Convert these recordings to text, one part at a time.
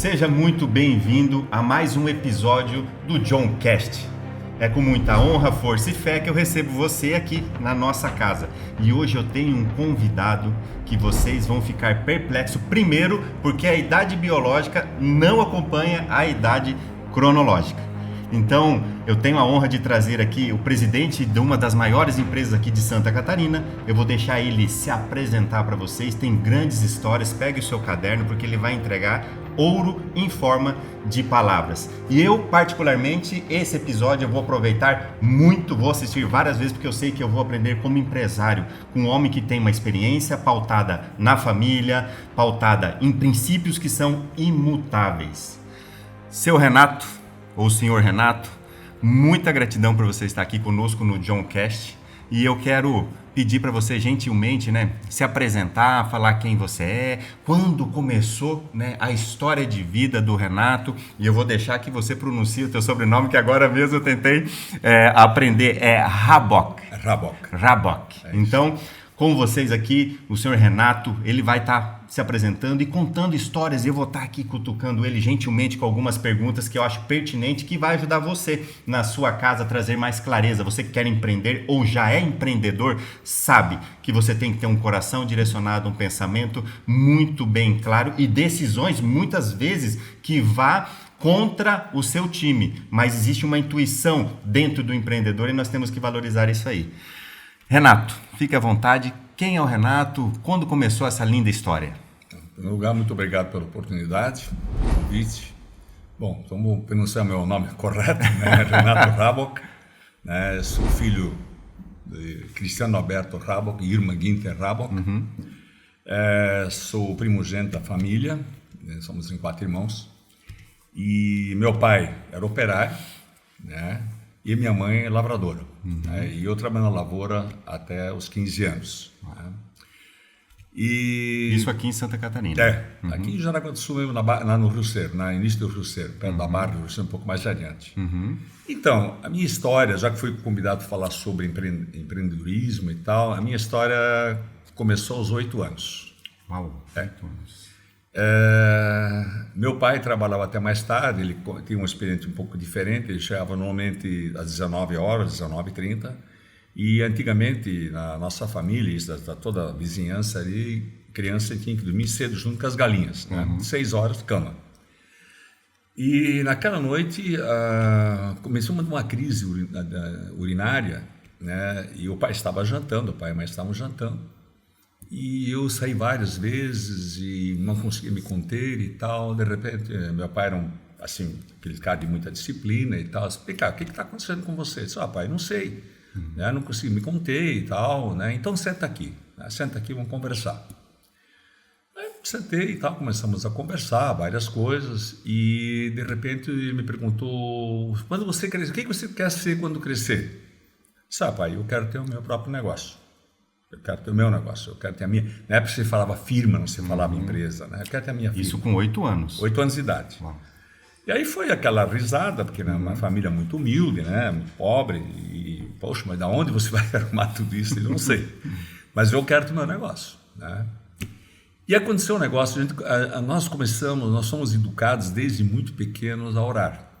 Seja muito bem-vindo a mais um episódio do John Cast. É com muita honra, força e fé que eu recebo você aqui na nossa casa. E hoje eu tenho um convidado que vocês vão ficar perplexos. Primeiro, porque a idade biológica não acompanha a idade cronológica. Então, eu tenho a honra de trazer aqui o presidente de uma das maiores empresas aqui de Santa Catarina. Eu vou deixar ele se apresentar para vocês. Tem grandes histórias. Pegue o seu caderno, porque ele vai entregar ouro em forma de palavras. E eu, particularmente, esse episódio eu vou aproveitar muito, vou assistir várias vezes, porque eu sei que eu vou aprender como empresário, com um homem que tem uma experiência pautada na família, pautada em princípios que são imutáveis. Seu Renato, ou senhor Renato, muita gratidão por você estar aqui conosco no John Cast. E eu quero pedir para você gentilmente, se apresentar, falar quem você é, quando começou, a história de vida do Renato. E eu vou deixar que você pronuncie o teu sobrenome, que agora mesmo eu tentei aprender, é Rabok. Rabok. Então, com vocês aqui, o senhor Renato, ele vai estar se apresentando e contando histórias. Eu vou estar aqui cutucando ele gentilmente com algumas perguntas que eu acho pertinente, que vai ajudar você na sua casa a trazer mais clareza. Você que quer empreender ou já é empreendedor, sabe que você tem que ter um coração direcionado, um pensamento muito bem claro e decisões muitas vezes que vá contra o seu time. Mas existe uma intuição dentro do empreendedor e nós temos que valorizar isso aí. Renato, fique à vontade. Quem é o Renato? Quando começou essa linda história? Em primeiro lugar, muito obrigado pela oportunidade, pelo convite. Bom, então vou pronunciar meu nome correto, Renato Rabok. Sou filho de Cristiano Alberto Rabok e Irma Guinter Rabok. Sou primogênito da família, somos em 4 irmãos. E meu pai era operário, e minha mãe é lavradora. E eu trabalhei na lavoura até os 15 anos. E isso aqui em Santa Catarina? Aqui em Jaraguá do Sul, lá no Rio Cerro, no início do Rio Cerro, perto da Barra do Rio Cerro, um pouco mais adiante. Então, a minha história, já que fui convidado a falar sobre empreendedorismo e tal, a minha história começou aos 8 anos. Uau, 8 anos. Meu pai trabalhava até mais tarde, ele tinha uma experiência um pouco diferente, ele chegava normalmente às 19 horas, 19h30, e antigamente na nossa família, toda a vizinhança ali, criança tinha que dormir cedo junto com as galinhas, 6 horas, cama. E naquela noite começou uma crise urinária, e o pai estava jantando, o pai e a mãe estavam jantando. E eu saí várias vezes e não conseguia me conter e tal. De repente, meu pai era aquele cara de muita disciplina e tal. Explica, o que está acontecendo com você? Eu disse, pai, não sei, não consigo me conter e tal, Então senta aqui, vamos conversar. Aí sentei e tal, começamos a conversar várias coisas e de repente ele me perguntou, quando você crescer, o que você quer ser quando crescer? Eu disse, pai, eu quero ter o meu próprio negócio. Eu quero ter o meu negócio, eu quero ter a minha... Na época você falava firma, não se falava empresa, Eu quero ter a minha firma. Isso com 8 anos? 8 anos de idade. Uau. E aí foi aquela risada, porque uma família muito humilde, muito pobre, e, poxa, mas de onde você vai arrumar tudo isso? Eu não sei. Mas eu quero ter o meu negócio, E aconteceu um negócio, nós somos educados desde muito pequenos a orar,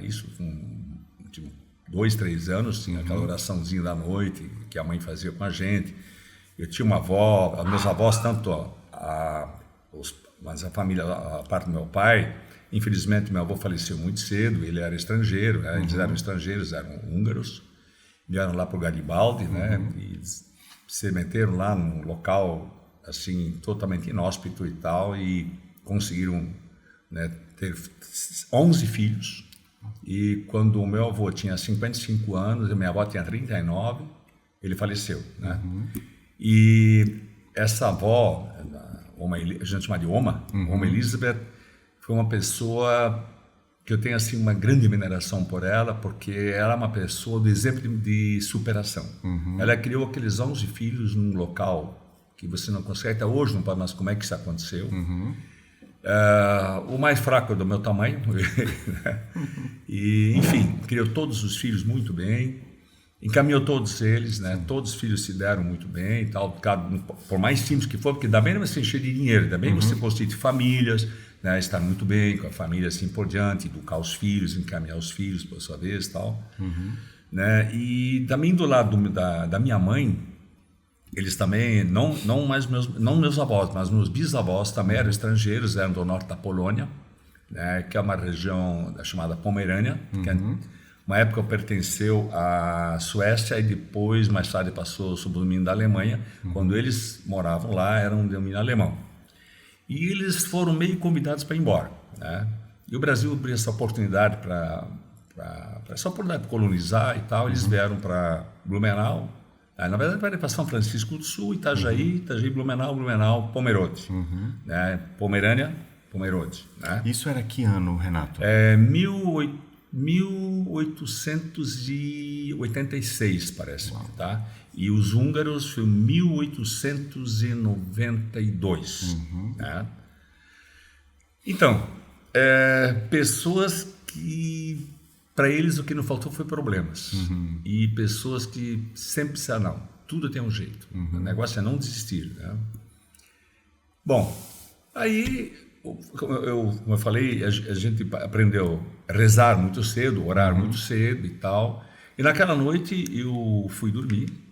Isso com 2, 3 anos, tinha aquela oraçãozinha da noite que a mãe fazia com a gente. Eu tinha uma avó, meus avós, mas a família, a parte do meu pai, infelizmente meu avô faleceu muito cedo, ele era estrangeiro, eles eram estrangeiros, eram húngaros, vieram lá para o Garibaldi, e se meteram lá num local, assim, totalmente inóspito e tal, e conseguiram ter 11 filhos, e quando o meu avô tinha 55 anos, e minha avó tinha 39, ele faleceu, E essa avó, a gente chama de Oma Elizabeth, foi uma pessoa que eu tenho assim uma grande veneração por ela, porque ela é uma pessoa do exemplo de superação. Ela criou aqueles 11 filhos num local que você não consegue, até hoje não pode, mas como é que isso aconteceu? O mais fraco do meu tamanho, e enfim, criou todos os filhos muito bem. Encaminhou todos eles, Todos os filhos se deram muito bem e tal, por mais simples que for, porque também não vai se encher de dinheiro, também você constitui famílias, né, estar muito bem com a família, assim por diante, educar os filhos, encaminhar os filhos, por sua vez, tal. Né? E também do lado da minha mãe, eles também, não meus avós, mas meus bisavós também eram estrangeiros, eram do norte da Polônia, né, que é uma região chamada Pomerânia, que uma época pertenceu à Suécia e depois, mais tarde, passou sob o domínio da Alemanha. Quando eles moravam lá, era um domínio alemão. E eles foram meio convidados para ir embora. Né? E o Brasil abriu essa oportunidade para colonizar e tal. Eles vieram para Blumenau. Na verdade, para São Francisco do Sul, Itajaí, Blumenau, Pomerode. Né? Pomerânia, Pomerode. Né? Isso era que ano, Renato? 1886, parece. Tá? E os húngaros foi 1892. Né? Então, pessoas que, para eles, o que não faltou foi problemas. E pessoas que sempre disseram, não, tudo tem um jeito. O negócio é não desistir. Né? Bom, aí, como eu falei, a gente aprendeu a rezar muito cedo, orar muito cedo e tal. E naquela noite eu fui dormir.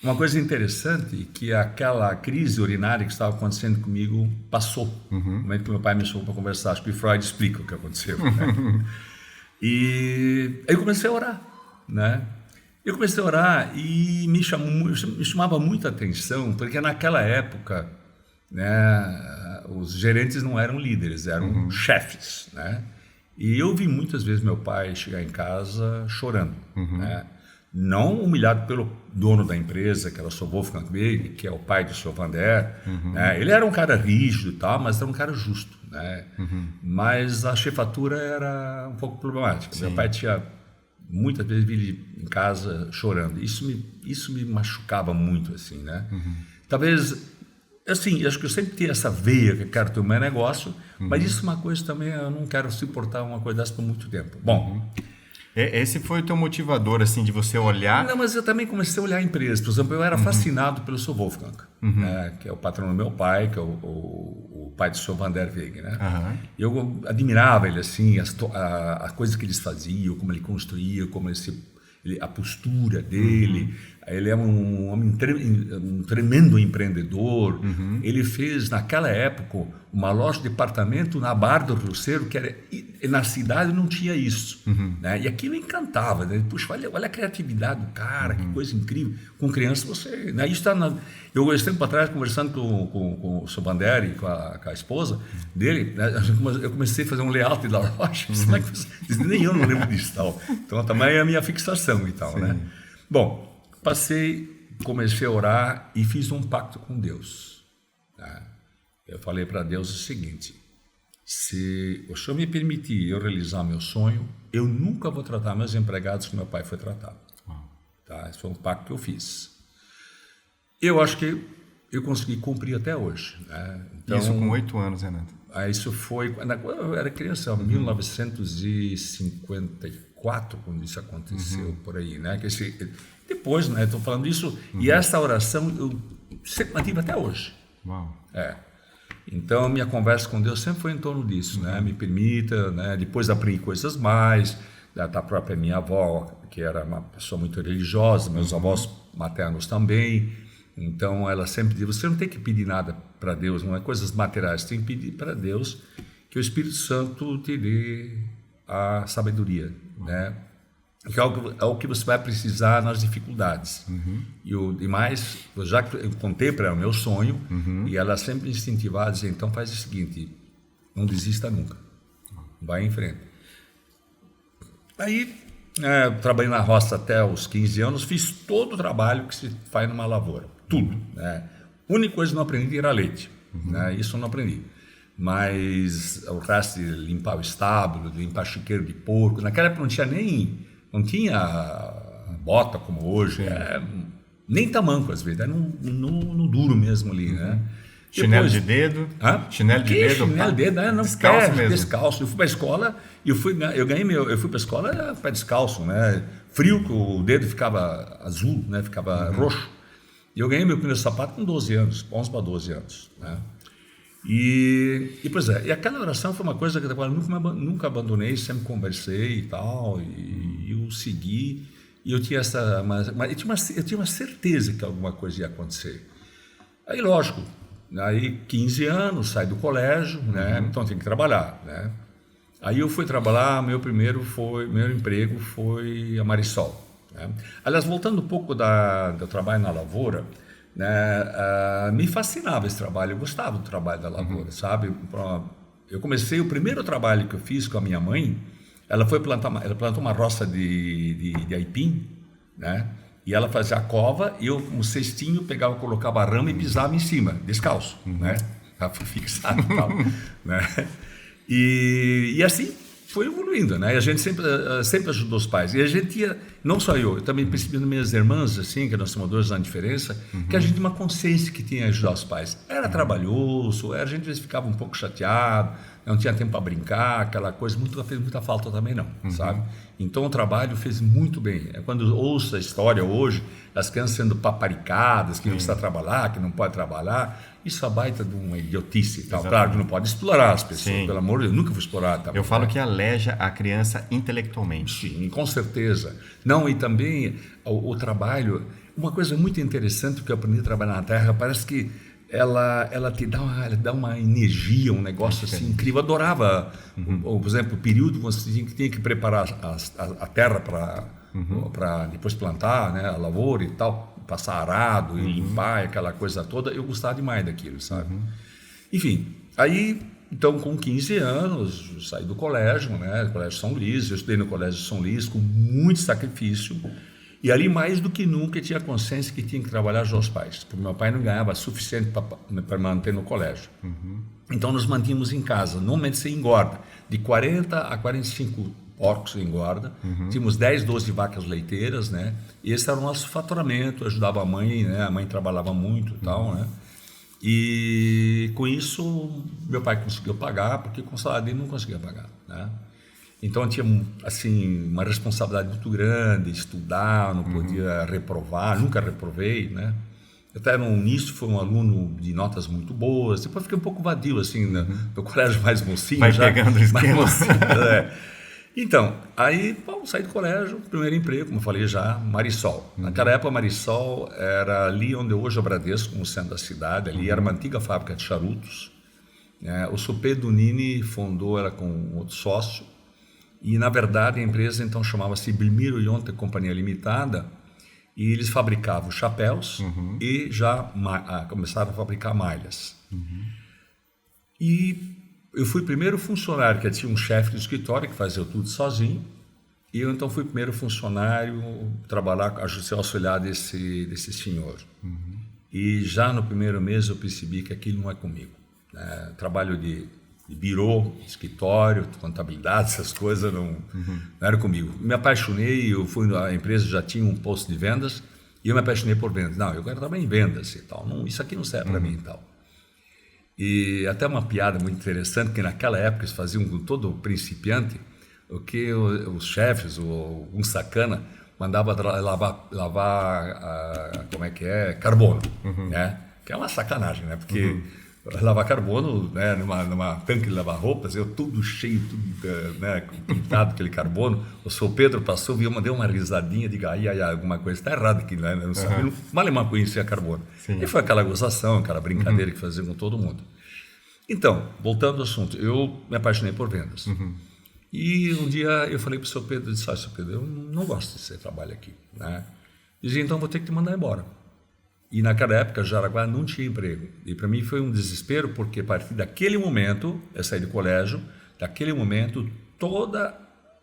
Uma coisa interessante é que aquela crise urinária que estava acontecendo comigo passou. No momento que meu pai me chamou para conversar, acho que Freud explica o que aconteceu. Né? E aí eu comecei a orar. Né? Eu comecei a orar e me chamava muita atenção, porque naquela época, né, os gerentes não eram líderes, eram chefes. Né? E eu vi muitas vezes meu pai chegar em casa chorando. Né? Não humilhado pelo dono da empresa, que era o Sr. Wolfgang Weig, que é o pai do Sr. Vander. Né? Ele era um cara rígido e tal, mas era um cara justo. Né? Mas a chefatura era um pouco problemática. Sim. Meu pai tinha muitas vezes vi ele em casa chorando. Isso me machucava muito, assim, né? Talvez, assim, acho que eu sempre tenho essa veia que eu quero ter o meu negócio, mas isso é uma coisa também, eu não quero suportar uma coisa dessa por muito tempo. Bom... Esse foi o teu motivador, assim, de você olhar... Não, mas eu também comecei a olhar a empresa. Por exemplo, eu era fascinado pelo Sr. Wolfgang, né, que é o patrão do meu pai, que é o pai do Sr. Vander Weig, né? Eu admirava ele, assim, a coisa que eles faziam, como ele construía, a postura dele. Ele é um homem um tremendo empreendedor. Ele fez, naquela época, uma loja de departamento na Barra do Rio Cerro, que era, na cidade não tinha isso. Né? E aquilo encantava. Né? Puxa, olha a criatividade do cara, que coisa incrível. Com criança você... Né? Isso eu, esse tempo atrás, conversando com o Sr. Vander e com a esposa dele, né? Eu comecei a fazer um layout da loja. Nem eu não lembro disso. Tal. Então, também é a minha fixação e tal. Né? Bom... comecei a orar e fiz um pacto com Deus. Tá? Eu falei para Deus o seguinte: se o Senhor me permitir eu realizar meu sonho, eu nunca vou tratar meus empregados como meu pai foi tratado. Tá? Esse foi um pacto que eu fiz. Eu acho que eu consegui cumprir até hoje. Né? Então, isso com 8 anos, Renato? Isso foi quando eu era criança, em 1954, quando isso aconteceu, por aí. Né? Depois, né, estou falando isso, e essa oração eu sempre mantive até hoje. Uau. Então, minha conversa com Deus sempre foi em torno disso, né? Me permita, né? Depois aprendi coisas mais, da própria minha avó, que era uma pessoa muito religiosa, meus avós maternos também. Então, ela sempre dizia, você não tem que pedir nada para Deus, não é coisas materiais, tem que pedir para Deus que o Espírito Santo te dê a sabedoria, né? Que é o que você vai precisar nas dificuldades. E o demais, já que eu contei para ela o meu sonho, e ela sempre incentivava a dizer, então faz o seguinte, não desista nunca, vai em frente. Aí, trabalhei na roça até os 15 anos, fiz todo o trabalho que se faz numa lavoura, tudo. Né? A única coisa que não aprendi era leite, né? Isso eu não aprendi. Mas o resto de limpar o estábulo, de limpar chiqueiro de porco, naquela época não tinha bota como hoje, nem tamanco às vezes, era no duro mesmo ali, né? Chinelo de dedo? Chinelo de dedo? Chinelo de dedo, não, descalço mesmo. Descalço. Eu fui para a escola e eu fui para a escola pé descalço, né? Frio, que o dedo ficava azul, né? Ficava roxo. E eu ganhei meu primeiro sapato com 12 anos, 11 para 12 anos, né? Pois é, e aquela oração foi uma coisa que eu nunca abandonei, sempre conversei e tal, e eu segui, e eu tinha eu tinha uma certeza que alguma coisa ia acontecer. Aí, lógico, aí 15 anos, saí do colégio, né? Então tem que trabalhar, né? Aí eu fui trabalhar, meu primeiro emprego foi a Marisol, né? Aliás, voltando um pouco do trabalho na lavoura, né, me fascinava esse trabalho, eu gostava do trabalho da lavoura, sabe? Eu comecei, o primeiro trabalho que eu fiz com a minha mãe, ela plantou uma roça de aipim, né? E ela fazia a cova, e eu, um cestinho, colocava a rama e pisava em cima, descalço, né? Fixado e tal, né? E assim foi evoluindo, né? E a gente sempre ajudou os pais. E a gente ia, não só eu também percebi nas minhas irmãs, assim, que nós temos 2 anos de diferença, que a gente tinha uma consciência que tinha que ajudar os pais. Era trabalhoso, a gente às vezes ficava um pouco chateado, não tinha tempo para brincar, aquela coisa, fez muita falta também não, sabe? Então o trabalho fez muito bem. Quando eu ouço a história hoje, das crianças sendo paparicadas, que não precisa trabalhar, que não pode trabalhar, isso é baita de uma idiotice. Tal. Claro que não pode explorar as pessoas, pelo amor de Deus, nunca vou explorar. Tá, eu falo que aleja a criança intelectualmente. Sim, com certeza. Não, e também o trabalho, uma coisa muito interessante que eu aprendi a trabalhar na terra, parece que ela te dá uma energia, um negócio assim incrível. Eu adorava, por exemplo, o período que você tinha que preparar a terra para depois plantar, né, a lavoura e tal, passar arado e limpar, aquela coisa toda. Eu gostava demais daquilo, sabe? Enfim, aí, então, com 15 anos, eu saí do colégio, né, Colégio São Luís. Eu estudei no Colégio São Luís com muito sacrifício. E ali, mais do que nunca, eu tinha consciência que tinha que trabalhar os meus pais, porque meu pai não ganhava suficiente para manter no colégio. Então, nos mantínhamos em casa. Normalmente, você engorda. De 40 a 45 porcos engorda. Tínhamos 10, 12 vacas leiteiras, né? E esse era o nosso faturamento. Eu ajudava a mãe, né? A mãe trabalhava muito e tal, né? E com isso, meu pai conseguiu pagar, porque com o salário dele não conseguia pagar, né? Então eu tinha assim uma responsabilidade muito grande, estudar, não podia reprovar, nunca reprovei, né? Até no início fui um aluno de notas muito boas, depois fiquei um pouco vadio assim, no colégio mais mocinho, vai pegando o esquema. Então, aí saí do colégio, primeiro emprego, como eu falei já, Marisol. Naquela época, Marisol era ali onde hoje é o Bradesco, no centro da cidade, ali era uma antiga fábrica de charutos. O Sr. Pedro Nini fundou ela com outro sócio. E, na verdade, a empresa, então, chamava-se Belmiro Yonte Companhia Limitada, e eles fabricavam chapéus e já começaram a fabricar malhas. E eu fui o primeiro funcionário, que tinha um chefe do escritório que fazia tudo sozinho, e eu, então, fui o primeiro funcionário trabalhar, ser auxiliar desse senhor. E já no primeiro mês eu percebi que aquilo não é comigo. Trabalho de birô, escritório, contabilidade, essas coisas não era comigo. Me apaixonei, a empresa já tinha um posto de vendas e eu me apaixonei por vendas. Não, eu quero trabalhar em vendas e tal. Não, isso aqui não serve para mim e tal. E até uma piada muito interessante, que naquela época eles faziam com todo principiante, o que os chefes, um sacana, mandava lavar como é que é, carbono, né? Que é uma sacanagem, né? Porque lavar carbono, né, numa tanque de lavar roupas, eu tudo cheio, tudo, né, pintado aquele carbono. O Sr. Pedro passou, deu uma risadinha, diga, ai, alguma coisa está errada aqui, né? Não sabia, mal conhecia carbono. Sim. E foi aquela gozação, aquela brincadeira que fazia com todo mundo. Então, voltando ao assunto, eu me apaixonei por vendas. E um dia eu falei para o Sr. Pedro, disse, Sr. Pedro, eu não gosto desse trabalho aqui, né? Dizia, então vou ter que te mandar embora. E naquela época, Jaraguá não tinha emprego. E para mim foi um desespero, porque a partir daquele momento, eu saí do colégio, daquele momento, toda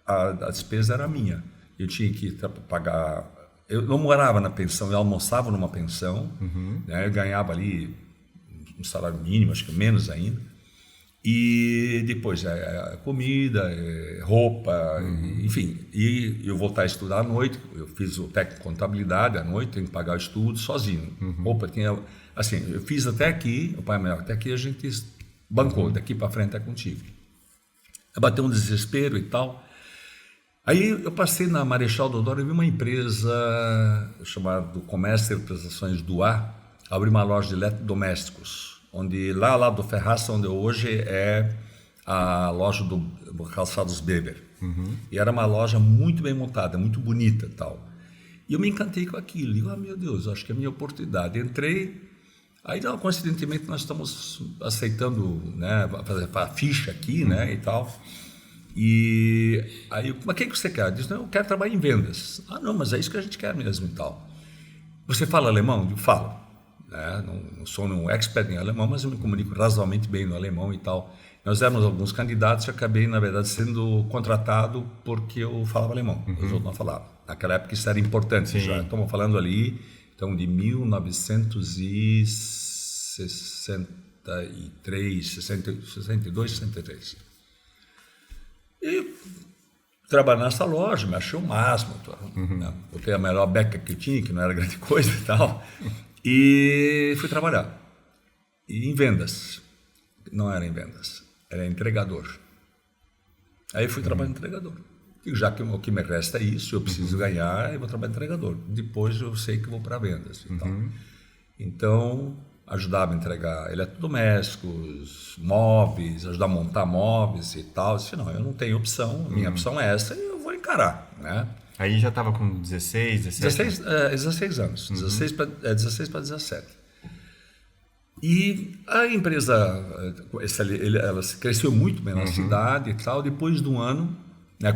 a despesa era minha. Eu tinha que pagar... Eu não morava na pensão, eu almoçava numa pensão, né? Eu ganhava ali um salário mínimo, acho que menos ainda. E depois comida, roupa, enfim. E eu voltar a estudar à noite, eu fiz o técnico de contabilidade à noite, tenho que pagar o estudo sozinho. Roupa tinha, assim, eu fiz até aqui, o pai melhor, até aqui a gente bancou, daqui para frente é contigo. Bateu um desespero e tal. Aí eu passei na Marechal Deodoro e vi uma empresa chamada Comércio e Prestações do Ar, abrir uma loja de eletrodomésticos, onde lá ao lado do Ferraz, onde hoje é a loja do Calçados Beber. E era uma loja muito bem montada, muito bonita e tal. E eu me encantei com aquilo. Digo, meu Deus, acho que é a minha oportunidade. Entrei, aí coincidentemente nós estamos aceitando, né, fazer a ficha aqui, né, e tal. E aí, mas o que você quer? Eu disse, não, eu quero trabalhar em vendas. Não, mas é isso que a gente quer mesmo e tal. Você fala alemão? Eu falo. Né? Não sou um expert em alemão, mas eu me comunico razoavelmente bem no alemão e tal. Nós éramos alguns candidatos e acabei, na verdade, sendo contratado porque eu falava alemão. Os outros não falavam. Naquela época isso era importante. Já estamos falando ali então, de 1963, 62, 63. E trabalhar nessa loja, me achei o máximo. Né? Botei a melhor beca que eu tinha, que não era grande coisa e tal. E fui trabalhar. E em vendas. Não era em vendas, era entregador. Aí fui trabalhar de entregador. E já que o que me resta é isso, eu preciso ganhar, eu vou trabalhar de entregador. Depois eu sei que vou para vendas e tal. Então, ajudava a entregar eletrodomésticos, móveis, ajudar a montar móveis e tal. Eu disse, não, eu não tenho opção, minha opção é essa e eu vou encarar, né? Aí já estava com 16, 17? 16 anos, 16 para 17. E a empresa, ela cresceu muito bem na cidade e tal. Depois de um ano, né,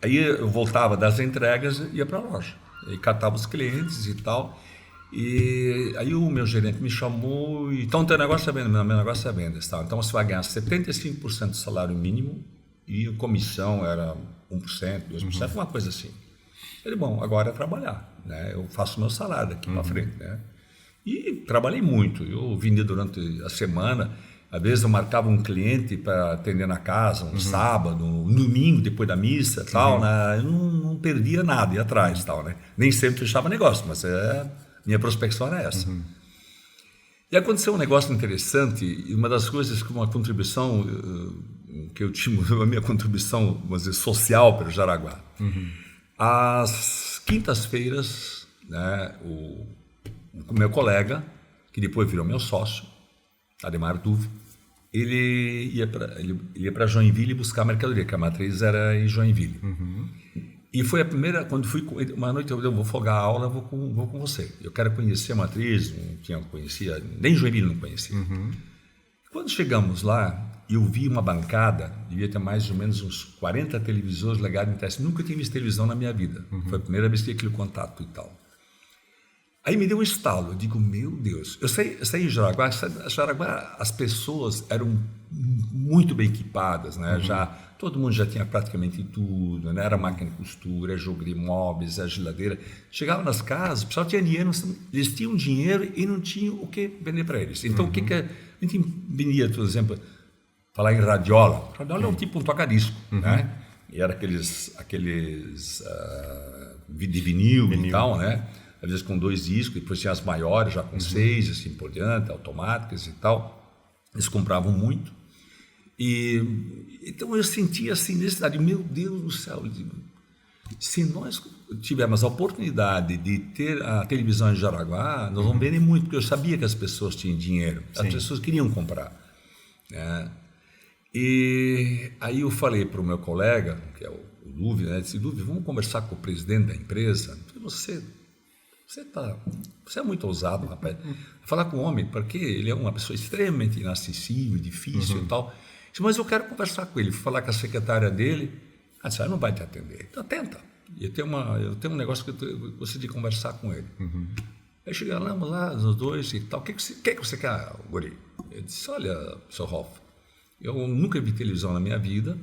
aí eu voltava das entregas e ia para a loja. E catava os clientes e tal. E aí o meu gerente me chamou e, então, teu negócio é venda, meu negócio é venda. Tá? Então você vai ganhar 75% do salário mínimo e a comissão era 1%, 2%, uma coisa assim. Ele, bom, agora é trabalhar, né? Eu faço meu salário daqui para frente, né? E trabalhei muito, eu vendia durante a semana, às vezes eu marcava um cliente para atender na casa, um sábado, um domingo depois da missa, tal, né? Eu não perdia nada, ia atrás, tal, né? Nem sempre fechava negócio, mas minha prospecção era essa. E aconteceu um negócio interessante, e uma das coisas que uma contribuição que eu tinha, a minha contribuição, vamos dizer, social para o Jaraguá. Às quintas-feiras, né, o meu colega, que depois virou meu sócio, Ademar Duve, ele ia para Joinville buscar mercadoria, que a matriz era em Joinville. E foi a primeira, quando fui, uma noite eu vou folgar a aula, vou com você. Eu quero conhecer a matriz, não conhecia, nem Joinville não conhecia. Quando chegamos lá, eu vi uma bancada, devia ter mais ou menos uns 40 televisores ligados em teste. Nunca tinha visto televisão na minha vida. Foi a primeira vez que tive aquele contato e tal. Aí me deu um estalo, eu digo, meu Deus. Eu saí em Jaraguá, as pessoas eram muito bem equipadas, né? Todo mundo já tinha praticamente tudo, né? Era máquina de costura, jogo de móveis, a geladeira. Chegava nas casas, o pessoal tinha dinheiro, eles tinham dinheiro e não tinham o que vender para eles. Então, o que a gente vendia, por exemplo, falar em radiola. Radiola é um tipo um toca-disco, né? E era aqueles de vinil e tal, né? Às vezes com 2 discos, depois tinha as maiores, já com 6, assim por diante, automáticas e tal. Eles compravam muito. Então eu sentia assim, necessidade, meu Deus do céu, se nós tivermos a oportunidade de ter a televisão em Jaraguá, nós vamos vender muito, porque eu sabia que as pessoas tinham dinheiro, as pessoas queriam comprar, né? E aí eu falei para o meu colega, que é o Duve, né? Disse, Duve, vamos conversar com o presidente da empresa. Você é muito ousado, rapaz. Falar com o homem, porque ele é uma pessoa extremamente inacessível, difícil e tal. Disse, mas eu quero conversar com ele. Fui falar com a secretária dele. Ela disse, não vai te atender. Então, tenta. Eu tenho um negócio que eu gostaria de conversar com ele. Aí chegamos lá, os dois e tal. O que você quer, guri? Eu disse, olha, Sr. Rolf, eu nunca vi televisão na minha vida,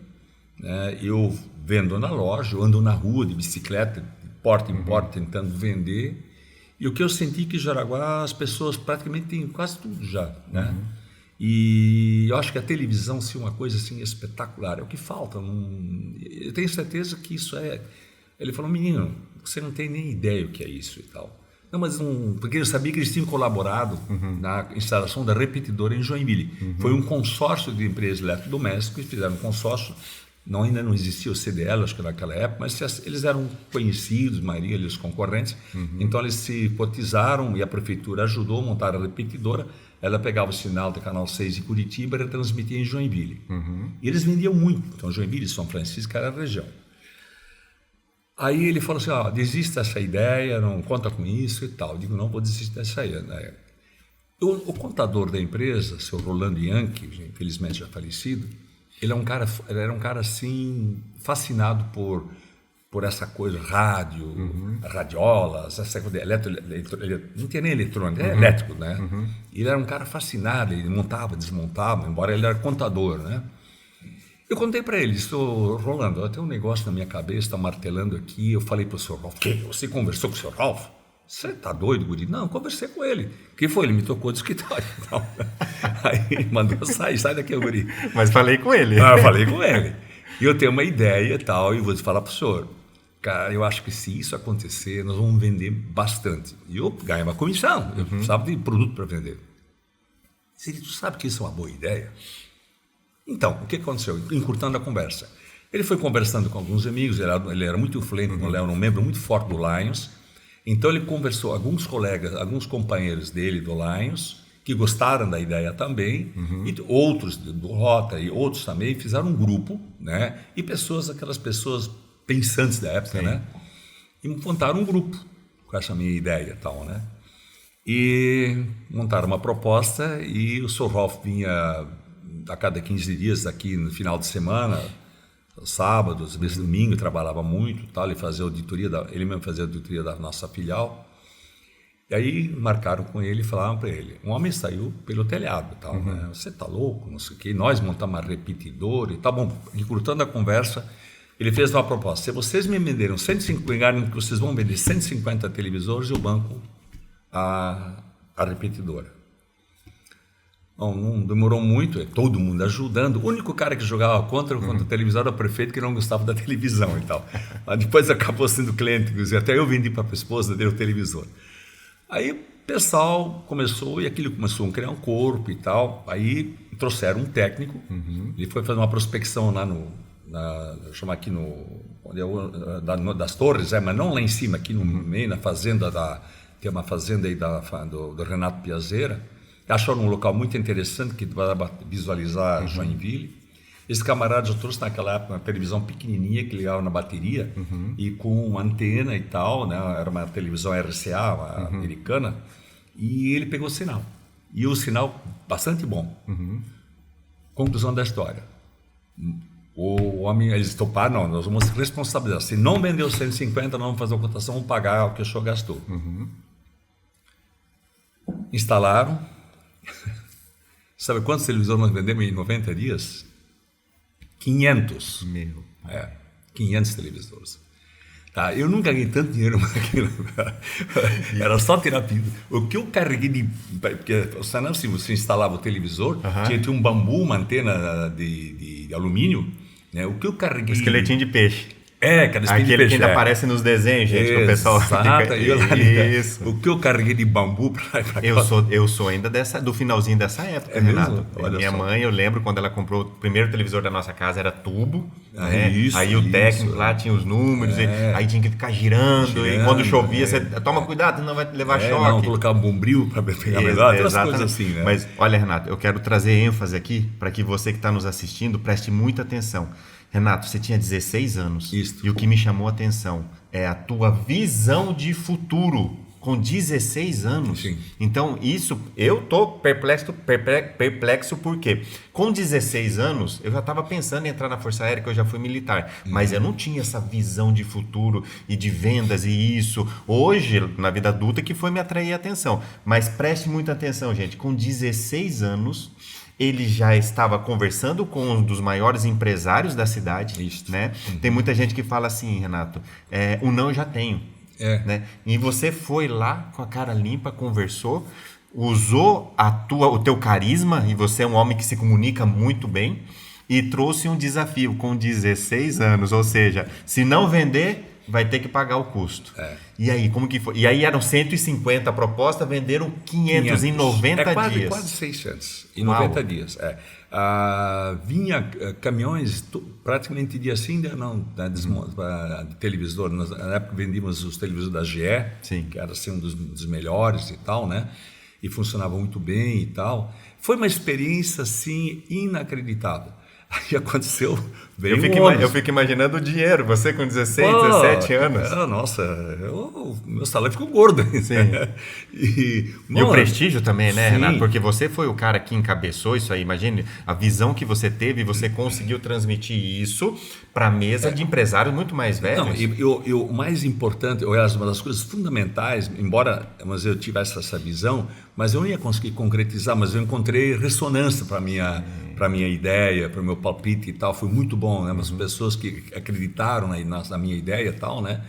né? Eu vendo na loja, eu ando na rua de bicicleta, de porta em porta, tentando vender. E o que eu senti que em Jaraguá as pessoas praticamente têm quase tudo já, né? E eu acho que a televisão é uma coisa assim espetacular, é o que falta. Eu tenho certeza que isso é... Ele falou, menino, você não tem nem ideia o que é isso e tal. Não, mas porque eu sabia que eles tinham colaborado na instalação da repetidora em Joinville. Foi um consórcio de empresas eletrodomésticas que fizeram um consórcio. Ainda não existia o CDL, acho que naquela época, mas eles eram conhecidos, a maioria deles concorrentes. Então eles se cotizaram e a prefeitura ajudou a montar a repetidora. ela pegava o sinal do Canal 6 de Curitiba e transmitia em Joinville. E eles vendiam muito. Então, Joinville e São Francisco era a região. Aí ele falou assim, desista dessa ideia, não conta com isso e tal. Eu digo, não vou desistir dessa ideia. O contador da empresa, o seu Rolando Yankee, infelizmente já falecido, ele era um cara assim, fascinado por essa coisa, rádio, radiolas, essa coisa de não tinha nem eletrônico, é elétrico, né? Ele era um cara fascinado, ele montava, desmontava, embora ele era contador, né? Eu contei para ele, Rolando, eu tenho um negócio na minha cabeça, está martelando aqui. Eu falei para o senhor Ralph, você conversou com o senhor Ralph? Você está doido, guri? Não, conversei com ele. O que foi? Ele me tocou do escritório. Então, aí ele mandou sai daqui, guri. Mas falei com ele. Eu falei com ele. E eu tenho uma ideia e tal, e vou falar para o senhor. Cara, eu acho que se isso acontecer, nós vamos vender bastante. E eu ganhei uma comissão, eu precisava de produto para vender. Tu sabe que isso é uma boa ideia? Então, o que aconteceu? Encurtando a conversa. Ele foi conversando com alguns amigos, ele era muito influente com o Léo, um membro muito forte do Lions. Então ele conversou, alguns colegas, alguns companheiros dele do Lions, que gostaram da ideia também, e outros do Rota e outros também fizeram um grupo, né? E aquelas pessoas pensantes da época, né? E montaram um grupo com essa minha ideia e tal, né? E montaram uma proposta e o Sr. Ralph vinha a cada 15 dias aqui no final de semana, sábados, às vezes domingo, trabalhava muito, tal, ele mesmo fazia a auditoria da nossa filial. E aí marcaram com ele e falaram para ele, um homem saiu pelo telhado, tal, né? Você tá louco, não sei o quê, nós montamos uma repetidora e tá bom, encurtando a conversa, ele fez uma proposta, se vocês me venderam 150, que vocês vão vender 150 televisores e o banco a repetidora. Bom, não demorou muito, todo mundo ajudando. O único cara que jogava contra o televisor era o prefeito, que não gostava da televisão e tal. Mas depois acabou sendo cliente, até eu vendi para a esposa dele o televisor. Aí o pessoal começou, e aquilo começou a criar um corpo e tal. Aí trouxeram um técnico, ele foi fazer uma prospecção lá chama aqui das torres, mas não lá em cima, aqui no meio, na fazenda tem uma fazenda aí do Renato Piazeira. Acharam um local muito interessante que vai visualizar Joinville. Esse camarada já trouxe naquela época uma televisão pequenininha que ligava na bateria e com uma antena e tal, né? Era uma televisão RCA, uma americana, e ele pegou o sinal. E o sinal bastante bom. Conclusão da história. O homem, eles toparam, nós vamos responsabilizar. Se não vendeu 150, nós vamos fazer a cotação, vamos pagar o que o senhor gastou. Instalaram. Sabe quantos televisores nós vendemos em 90 dias? 500. 500 televisores. Tá, eu nunca ganhei tanto dinheiro naquilo. Era só terapia. O que eu carreguei porque se você instalava o televisor, tinha um bambu, uma antena de alumínio, né? O que eu carreguei... Esqueletinho de peixe. Aquele que ainda aparece nos desenhos, gente, que o pessoal fica... Isso. O que eu carreguei de bambu para eu sou ainda do finalzinho dessa época, Renato. Minha mãe, eu lembro quando ela comprou o primeiro televisor da nossa casa, era tubo, né? Aí o técnico lá tinha os números, aí tinha que ficar girando, e quando chovia, você toma cuidado, não vai levar choque. Não, colocar um bombril para pegar melhor, outras coisas assim, né? Mas olha, Renato, eu quero trazer ênfase aqui para que você que está nos assistindo preste muita atenção. Renato, você tinha 16 anos. Isso. E o que me chamou a atenção é a tua visão de futuro com 16 anos. Sim. Então, isso, eu tô perplexo porque com 16 anos, eu já estava pensando em entrar na Força Aérea, que eu já fui militar, mas eu não tinha essa visão de futuro e de vendas e isso. Hoje, na vida adulta, que foi me atrair a atenção. Mas preste muita atenção, gente. Com 16 anos... ele já estava conversando com um dos maiores empresários da cidade. Isso. Né? Tem muita gente que fala assim, Renato, o não eu já tenho. Né? E você foi lá com a cara limpa, conversou, usou o teu carisma, e você é um homem que se comunica muito bem, e trouxe um desafio com 16 anos. Ou seja, se não vender, vai ter que pagar o custo. E aí, como que foi? E aí eram 150 propostas, venderam 500 em 90 dias. Quase 600 em 90 dias. Vinha caminhões praticamente dia sim, dia não, de televisor. Na época vendíamos os televisores da GE, que era assim, um dos melhores e tal, né? e funcionava muito bem e tal. Foi uma experiência, assim, inacreditável. Aí aconteceu, veio eu fico imaginando o dinheiro, você com 16, 17 anos. Nossa, meu salário ficou gordo. Sim. E o prestígio também, né, sim. Renato? Porque você foi o cara que encabeçou isso aí. Imagine a visão que você teve e você conseguiu transmitir isso para a mesa de empresários muito mais velhos. Não, e o mais importante, aliás, uma das coisas fundamentais, embora eu tivesse essa visão, mas eu não ia conseguir concretizar, mas eu encontrei ressonância para a minha ideia, para o meu palpite e tal. Foi muito bom, né? As pessoas que acreditaram na minha ideia e tal, né?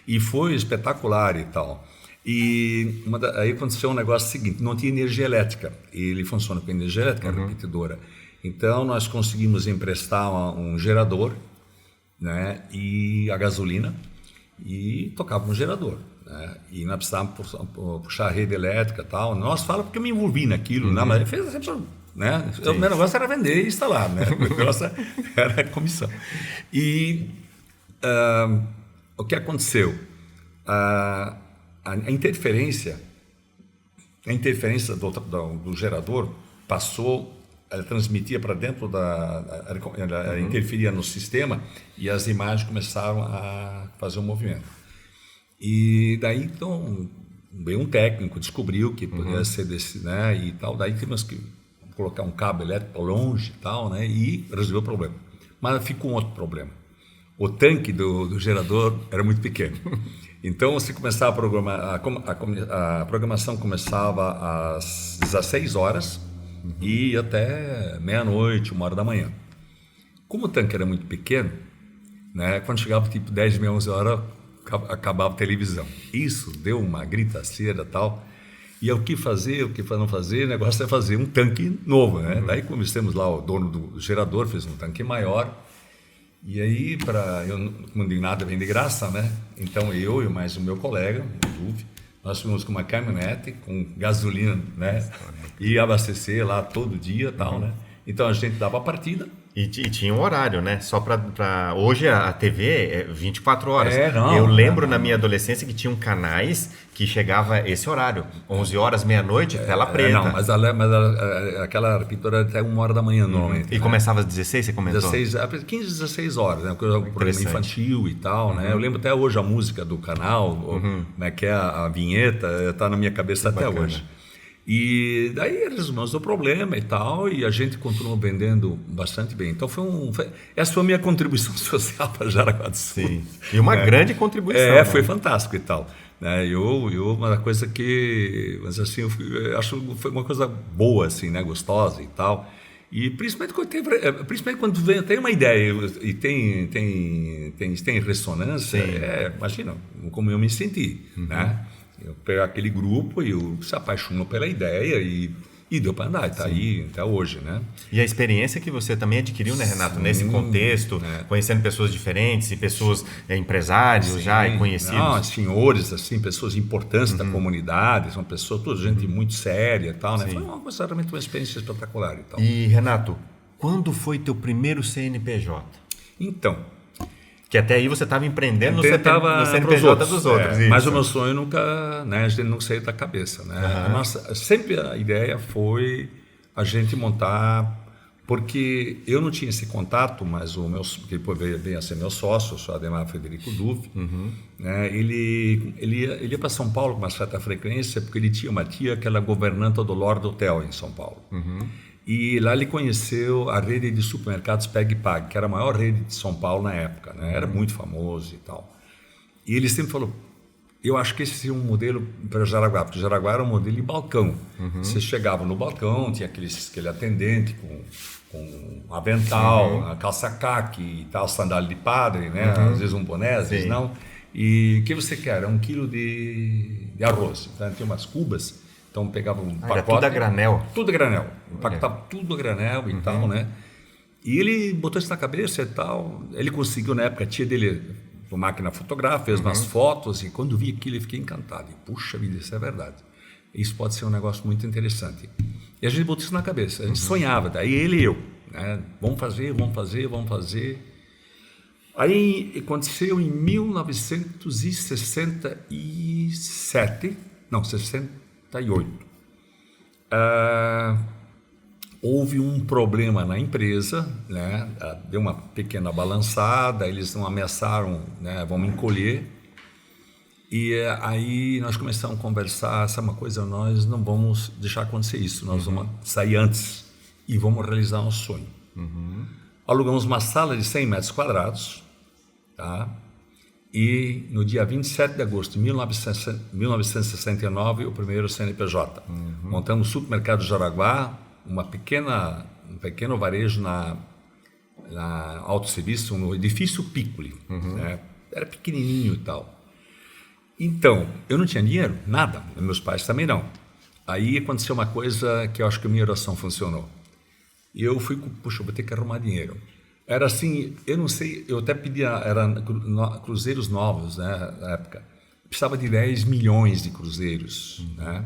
E foi espetacular e tal. E aí aconteceu um negócio seguinte, não tinha energia elétrica, ele funciona com energia elétrica, repetidora. Então nós conseguimos emprestar um gerador, né, e a gasolina, e tocava um gerador, né, e nós precisávamos puxar a rede elétrica e tal. Nós falamos porque eu me envolvi naquilo, né, mas fez sempre, né, o meu negócio era vender e instalar, né, o negócio era a comissão. E o que aconteceu? A interferência do gerador passou, ela transmitia para dentro ela interferia no sistema e as imagens começaram a fazer um movimento. E daí então veio um técnico, descobriu que podia ser desse, né, e tal. Daí tivemos que colocar um cabo elétrico longe e tal, né, e resolveu o problema. Mas ficou um outro problema. O tanque do gerador era muito pequeno. Então, você começava a programar, a programação começava às 16 horas e ia até meia-noite, 1h da manhã. Como o tanque era muito pequeno, né, quando chegava tipo 10, meia, 11 horas, acabava a televisão. Isso deu uma gritaceira e tal. E o que fazer, o que não fazer, o negócio é fazer um tanque novo, né? Daí convencemos lá o dono do gerador, fez um tanque maior. E aí, como nada vem de graça, né? Então eu e mais o meu colega, o Duve, nós fomos com uma caminhonete com gasolina, né? E abastecer lá todo dia e tal, né? Então a gente dava a partida. E tinha um horário, né? Só para hoje a TV é 24 horas. Eu lembro na minha adolescência que tinham canais que chegava esse horário, 11 horas, meia-noite, tela preta. Não, mas aquela repetidora até 1h da manhã normalmente. E começava às 16, você comentou? 15, 16 horas, né? O programa infantil e tal, né? Eu lembro até hoje a música do canal, né? Que é a vinheta, está na minha cabeça até hoje. E daí resolvemos o problema e tal, e a gente continuou vendendo bastante bem. Então essa foi a minha contribuição social para Jaraguá do Sul. Sim. E uma grande contribuição. Né? Foi fantástico e tal. Uma coisa que, mas assim, eu acho que foi uma coisa boa, assim, né, gostosa e tal. E principalmente quando tem uma ideia e tem ressonância, imagina como eu me senti, né? Eu pegar aquele grupo e se apaixonou pela ideia e deu para andar, está aí até hoje, né? E a experiência que você também adquiriu, né, Renato, nesse contexto, conhecendo pessoas diferentes e pessoas empresários já e conhecidos. Não, senhores, assim, pessoas importantes da comunidade, são pessoas, toda gente muito séria e tal, né? Foi realmente uma experiência espetacular e tal. E, Renato, quando foi teu primeiro CNPJ? Então, que até aí você estava empreendendo no CNPJ dos outros. Mas o meu sonho nunca, né, a gente não saiu da cabeça, né? Sempre a ideia foi a gente montar, porque eu não tinha esse contato, mas o meu, que depois veio a ser meu sócio, o Ademar Frederico Duve, né, ele ia para São Paulo com uma certa frequência, porque ele tinha uma tia que era governanta do Lord Hotel em São Paulo. E lá ele conheceu a rede de supermercados Peg e Pag, que era a maior rede de São Paulo na época, né? Era muito famoso e tal. E ele sempre falou, eu acho que esse é um modelo para Jaraguá, porque Jaraguá era um modelo de balcão. Você chegava no balcão, tinha aquele atendente com avental, a calça caque e tal, sandália de padre, né? Às vezes um boné, às vezes não. E o que você quer? 1 quilo de arroz. Então tem umas cubas. Então pegava um pacote. Tudo a granel. Tudo a granel. Empacotava tudo a granel e tal, né? E ele botou isso na cabeça e tal. Ele conseguiu, na época, a tia dele, com máquina fotográfica, fez umas fotos. E quando vi aquilo, eu fiquei encantado. E, puxa vida, isso é verdade. Isso pode ser um negócio muito interessante. E a gente botou isso na cabeça. A gente sonhava. Daí ele e eu, né? Vamos fazer. Aí aconteceu em 1968. houve um problema na empresa, né? Deu uma pequena balançada, eles não ameaçaram, né? Vão me encolher. E aí nós começamos a conversar, sabe uma coisa, nós não vamos deixar acontecer isso, nós vamos sair antes e vamos realizar um sonho. Alugamos uma sala de 100 metros quadrados, tá? E no dia 27 de agosto de 1969, o primeiro CNPJ. Montamos o supermercado Jaraguá, um pequeno varejo na autosserviço, no edifício Piccoli, né? Era pequenininho e tal. Então, eu não tinha dinheiro, nada, meus pais também não. Aí aconteceu uma coisa que eu acho que a minha oração funcionou. E eu fui, puxa, eu vou ter que arrumar dinheiro. Era assim, eu não sei, eu até pedia, eram cruzeiros novos, né, na época. Precisava de 10 milhões de cruzeiros, né?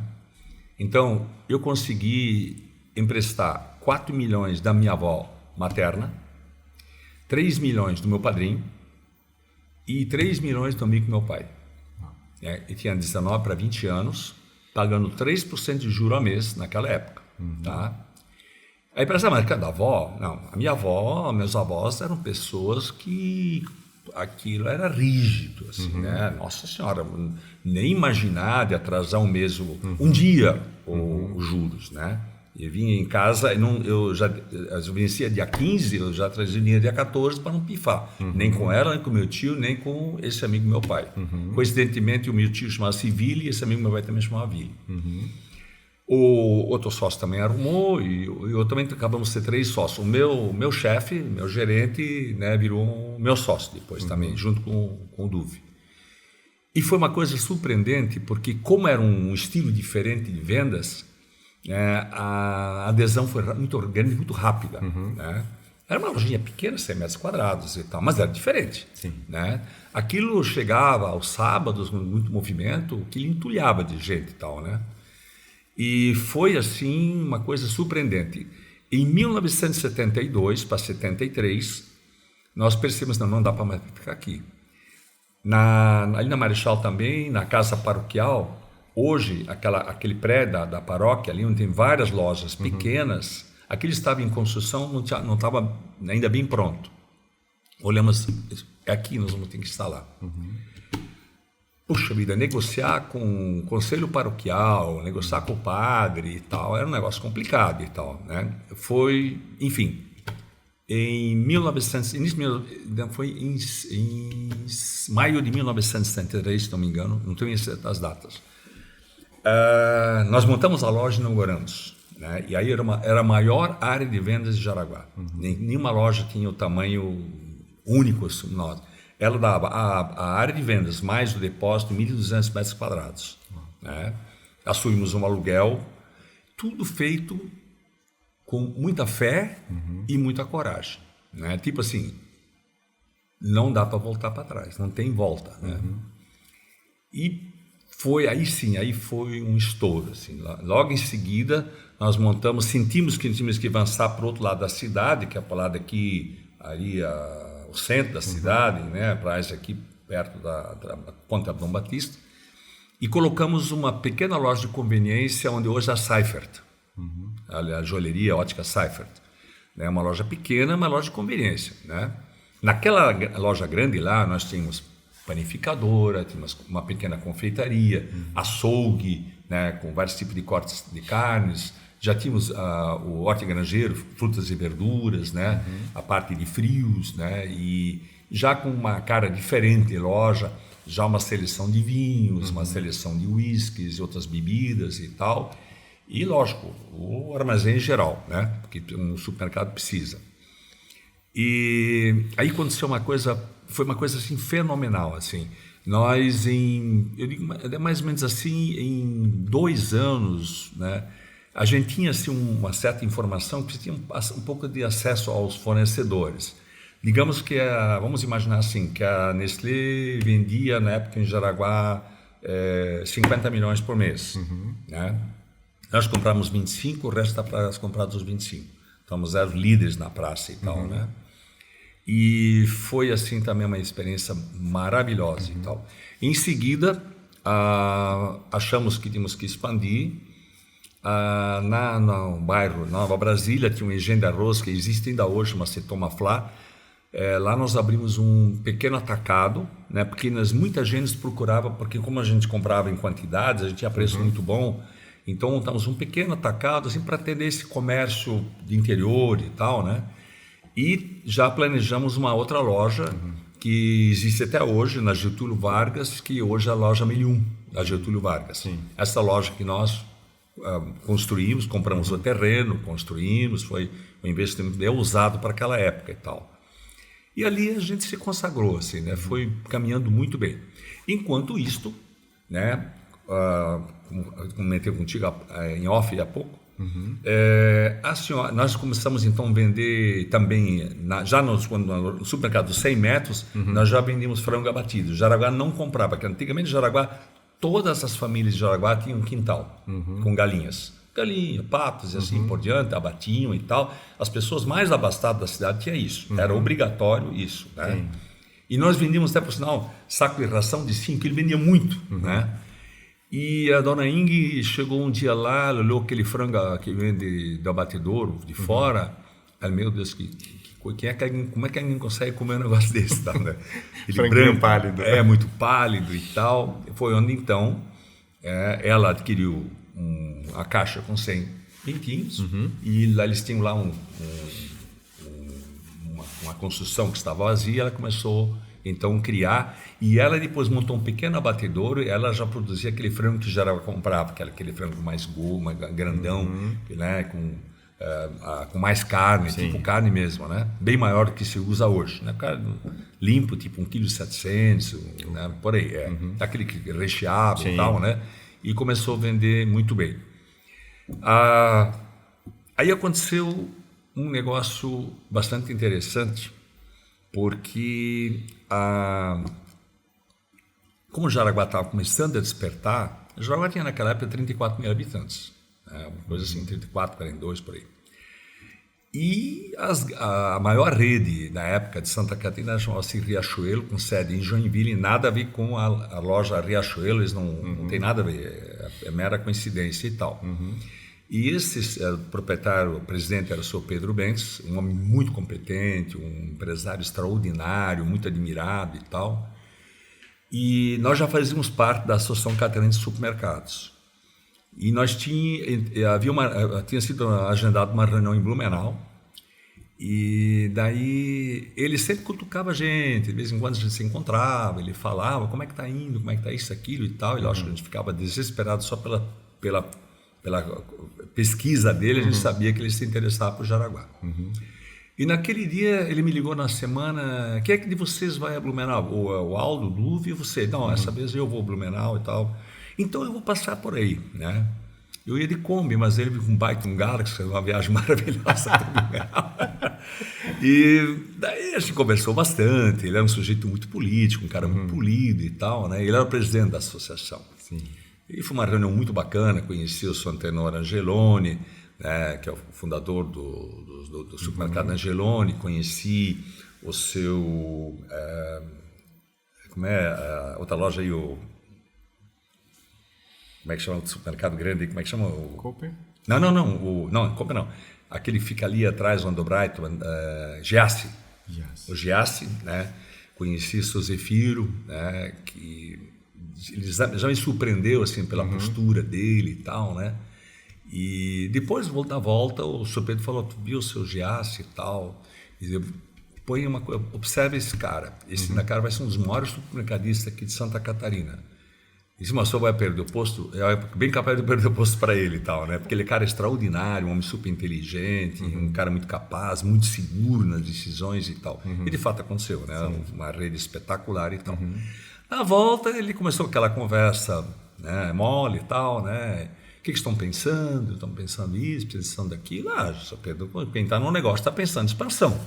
Então, eu consegui emprestar 4 milhões da minha avó materna, 3 milhões do meu padrinho e 3 milhões do amigo do meu pai. Eu tinha 19 para 20 anos, pagando 3% de juro ao mês naquela época, tá? Aí para essa marca da avó, não, a minha avó, meus avós eram pessoas que aquilo era rígido, assim, né? Nossa Senhora, nem imaginar de atrasar um mês, um dia os juros, né? Eu vinha em casa, eu vencia dia 15, eu já trazia dinheiro dia 14 para não pifar. Nem com ela, nem com meu tio, nem com esse amigo do meu pai. Coincidentemente, o meu tio chamava-se Vili e esse amigo do meu pai também chamava Vili. O outro sócio também arrumou e eu também acabamos de ser 3 sócios. O meu chefe, meu gerente, né, virou meu sócio depois também, junto com o Duve. E foi uma coisa surpreendente, porque como era um estilo diferente de vendas, a adesão foi muito grande, muito rápida, né? Era uma lojinha pequena, 100 metros quadrados e tal, mas era diferente, né? Aquilo chegava aos sábados, com muito movimento, que entulhava de gente e tal, né? E foi assim uma coisa surpreendente. Em 1972 para 73, nós percebemos, não dá para mais ficar aqui. Ali na Marechal também, na casa paroquial, hoje, aquele prédio da paróquia ali, onde tem várias lojas pequenas, aquilo estava em construção, não estava ainda bem pronto. Olhamos, aqui nós vamos ter que instalar. Puxa vida, negociar com o conselho paroquial, negociar com o padre e tal, era um negócio complicado e tal, né? Foi, enfim, em maio de 1973, se não me engano, não tenho as datas. Nós montamos a loja e inauguramos, né? E aí era a maior área de vendas de Jaraguá. Nenhuma loja tinha o tamanho único assim, nós. Ela dava a área de vendas mais o depósito 1.200 metros quadrados, né? Assumimos um aluguel, tudo feito com muita fé e muita coragem, né? Tipo assim, não dá para voltar para trás, não tem volta, né? E foi aí foi um estouro, assim. Logo em seguida nós sentimos que tínhamos que avançar para o outro lado da cidade, que é para o lado aqui, ali o centro da cidade, né, praia aqui perto da Ponte Dom Batista, e colocamos uma pequena loja de conveniência onde hoje é a Seifert, a joalheria ótica Seifert, né, uma loja pequena, uma loja de conveniência, né? Naquela loja grande lá nós tínhamos panificadora, tínhamos uma pequena confeitaria, açougue, né, com vários tipos de cortes de carnes. Já tínhamos o hortigranjeiro, frutas e verduras, né? A parte de frios, né? E já com uma cara diferente de loja, já uma seleção de vinhos, uma seleção de whiskies e outras bebidas e tal. E, lógico, o armazém em geral, né? Porque um supermercado precisa. E aí aconteceu foi uma coisa assim fenomenal, assim. Nós eu digo, é mais ou menos assim, em 2 anos, né? A gente tinha assim, uma certa informação que tinha um pouco de acesso aos fornecedores. Digamos que vamos imaginar assim, que a Nestlé vendia na época em Jaraguá 50 milhões por mês, né? Nós compramos 25, o resto da praça comprado os 25. Estamos líderes na praça e tal, né? E foi assim também uma experiência maravilhosa e tal. Em seguida, achamos que tínhamos que expandir. no bairro Nova Brasília, tinha um engenho de arroz que existe ainda hoje, mas se toma Flá. Lá nós abrimos um pequeno atacado, né? Porque muita gente procurava, porque como a gente comprava em quantidades, a gente tinha preço muito bom. Então montamos um pequeno atacado assim, para atender esse comércio de interior e tal, né? E já planejamos uma outra loja que existe até hoje, na Getúlio Vargas, que hoje é a loja 1001 da Getúlio Vargas. Sim. Essa loja que nós construímos, compramos o terreno, construímos, foi um investimento bem usado para aquela época e tal. E ali a gente se consagrou, assim, né? Foi caminhando muito bem. Enquanto isto, né? Como comentei contigo em off há pouco, nós começamos então a vender também, já no supermercado 100 metros, nós já vendíamos frango abatido. Jaraguá não comprava, porque antigamente Jaraguá, todas as famílias de Jaraguá tinham um quintal com galinhas. Galinha, patos e assim por diante, abatiam e tal. As pessoas mais abastadas da cidade tinham isso. Era obrigatório isso, né? Sim. E nós vendíamos até, por sinal, saco de ração de 5, ele vendia muito, né? E a dona Ing chegou um dia lá, olhou aquele frango que vende do abatedouro de fora. Ela, meu Deus, como é que alguém consegue comer um negócio desse? Tá, né? Franguinho pálido. Muito pálido e tal. Foi onde então ela adquiriu a caixa com 100 pintinhos e lá eles tinham lá uma construção que estava vazia. Ela começou então criar, e ela depois montou um pequeno abatedouro e ela já produzia aquele frango que Jaraguá comprava, aquele frango mais grandão, né, com mais carne, tipo carne mesmo, né, bem maior do que se usa hoje, né, carne limpo, tipo 1,7 kg, né, por aí, aquele recheado e tal, né, e começou a vender muito bem. Aí aconteceu um negócio bastante interessante, porque como Jaraguá estava começando a despertar, Jaraguá tinha naquela época 34 mil habitantes, uma coisa assim, 34, 42 por aí. E a maior rede da época de Santa Catarina chamava-se Riachuelo, com sede em Joinville, e nada a ver com a loja Riachuelo, eles não tem nada a ver, é mera coincidência e tal. E esse proprietário, o presidente, era o senhor Pedro Bentes, um homem muito competente, um empresário extraordinário, muito admirado e tal. E nós já fazíamos parte da Associação Catarinense de Supermercados. E nós tinha sido agendada uma reunião em Blumenau, e daí ele sempre cutucava a gente, de vez em quando a gente se encontrava, ele falava como é que está indo, como é que está isso, aquilo e tal, e lógico que a gente ficava desesperado só pela pesquisa dele, a gente sabia que ele se interessava por Jaraguá. E naquele dia ele me ligou na semana, quem é que de vocês vai a Blumenau? O Aldo, o Luve e você? Não, essa vez eu vou a Blumenau e tal. Então eu vou passar por aí, né? Eu ia de Kombi, mas ele com um baita, um Galaxy, uma viagem maravilhosa para Blumenau. E daí a gente conversou bastante, ele era um sujeito muito político, um cara muito polido e tal, né? Ele era o presidente da associação. Sim. E foi uma reunião muito bacana, conheci o seu Antenor Angeloni, né, que é o fundador do supermercado Angeloni, conheci o seu... outra loja aí, como é que chama o supermercado grande? Como é que chama? Cooper? Não, Cooper não. Aquele que fica ali atrás, onde o Brighton, Giassi. O Giassi, né? Conheci o seu Zefiro, né? Que ele já me surpreendeu assim pela postura dele e tal, né? E depois da volta o senhor Pedro falou, tu viu o seu Giassi e tal, e observe esse cara, cara vai ser um dos maiores supermercadistas aqui de Santa Catarina. E se o senhor vai perder o posto, é bem capaz de perder o posto para ele e tal, né? Porque ele é um cara extraordinário, um homem super inteligente, um cara muito capaz, muito seguro nas decisões e tal. E de fato aconteceu, né? Uma rede espetacular e tal. Na volta ele começou aquela conversa, né, mole e tal, né? O que estão pensando? Estão pensando isso, pensando daquilo. Senhor Pedro, quem está no negócio está pensando em expansão.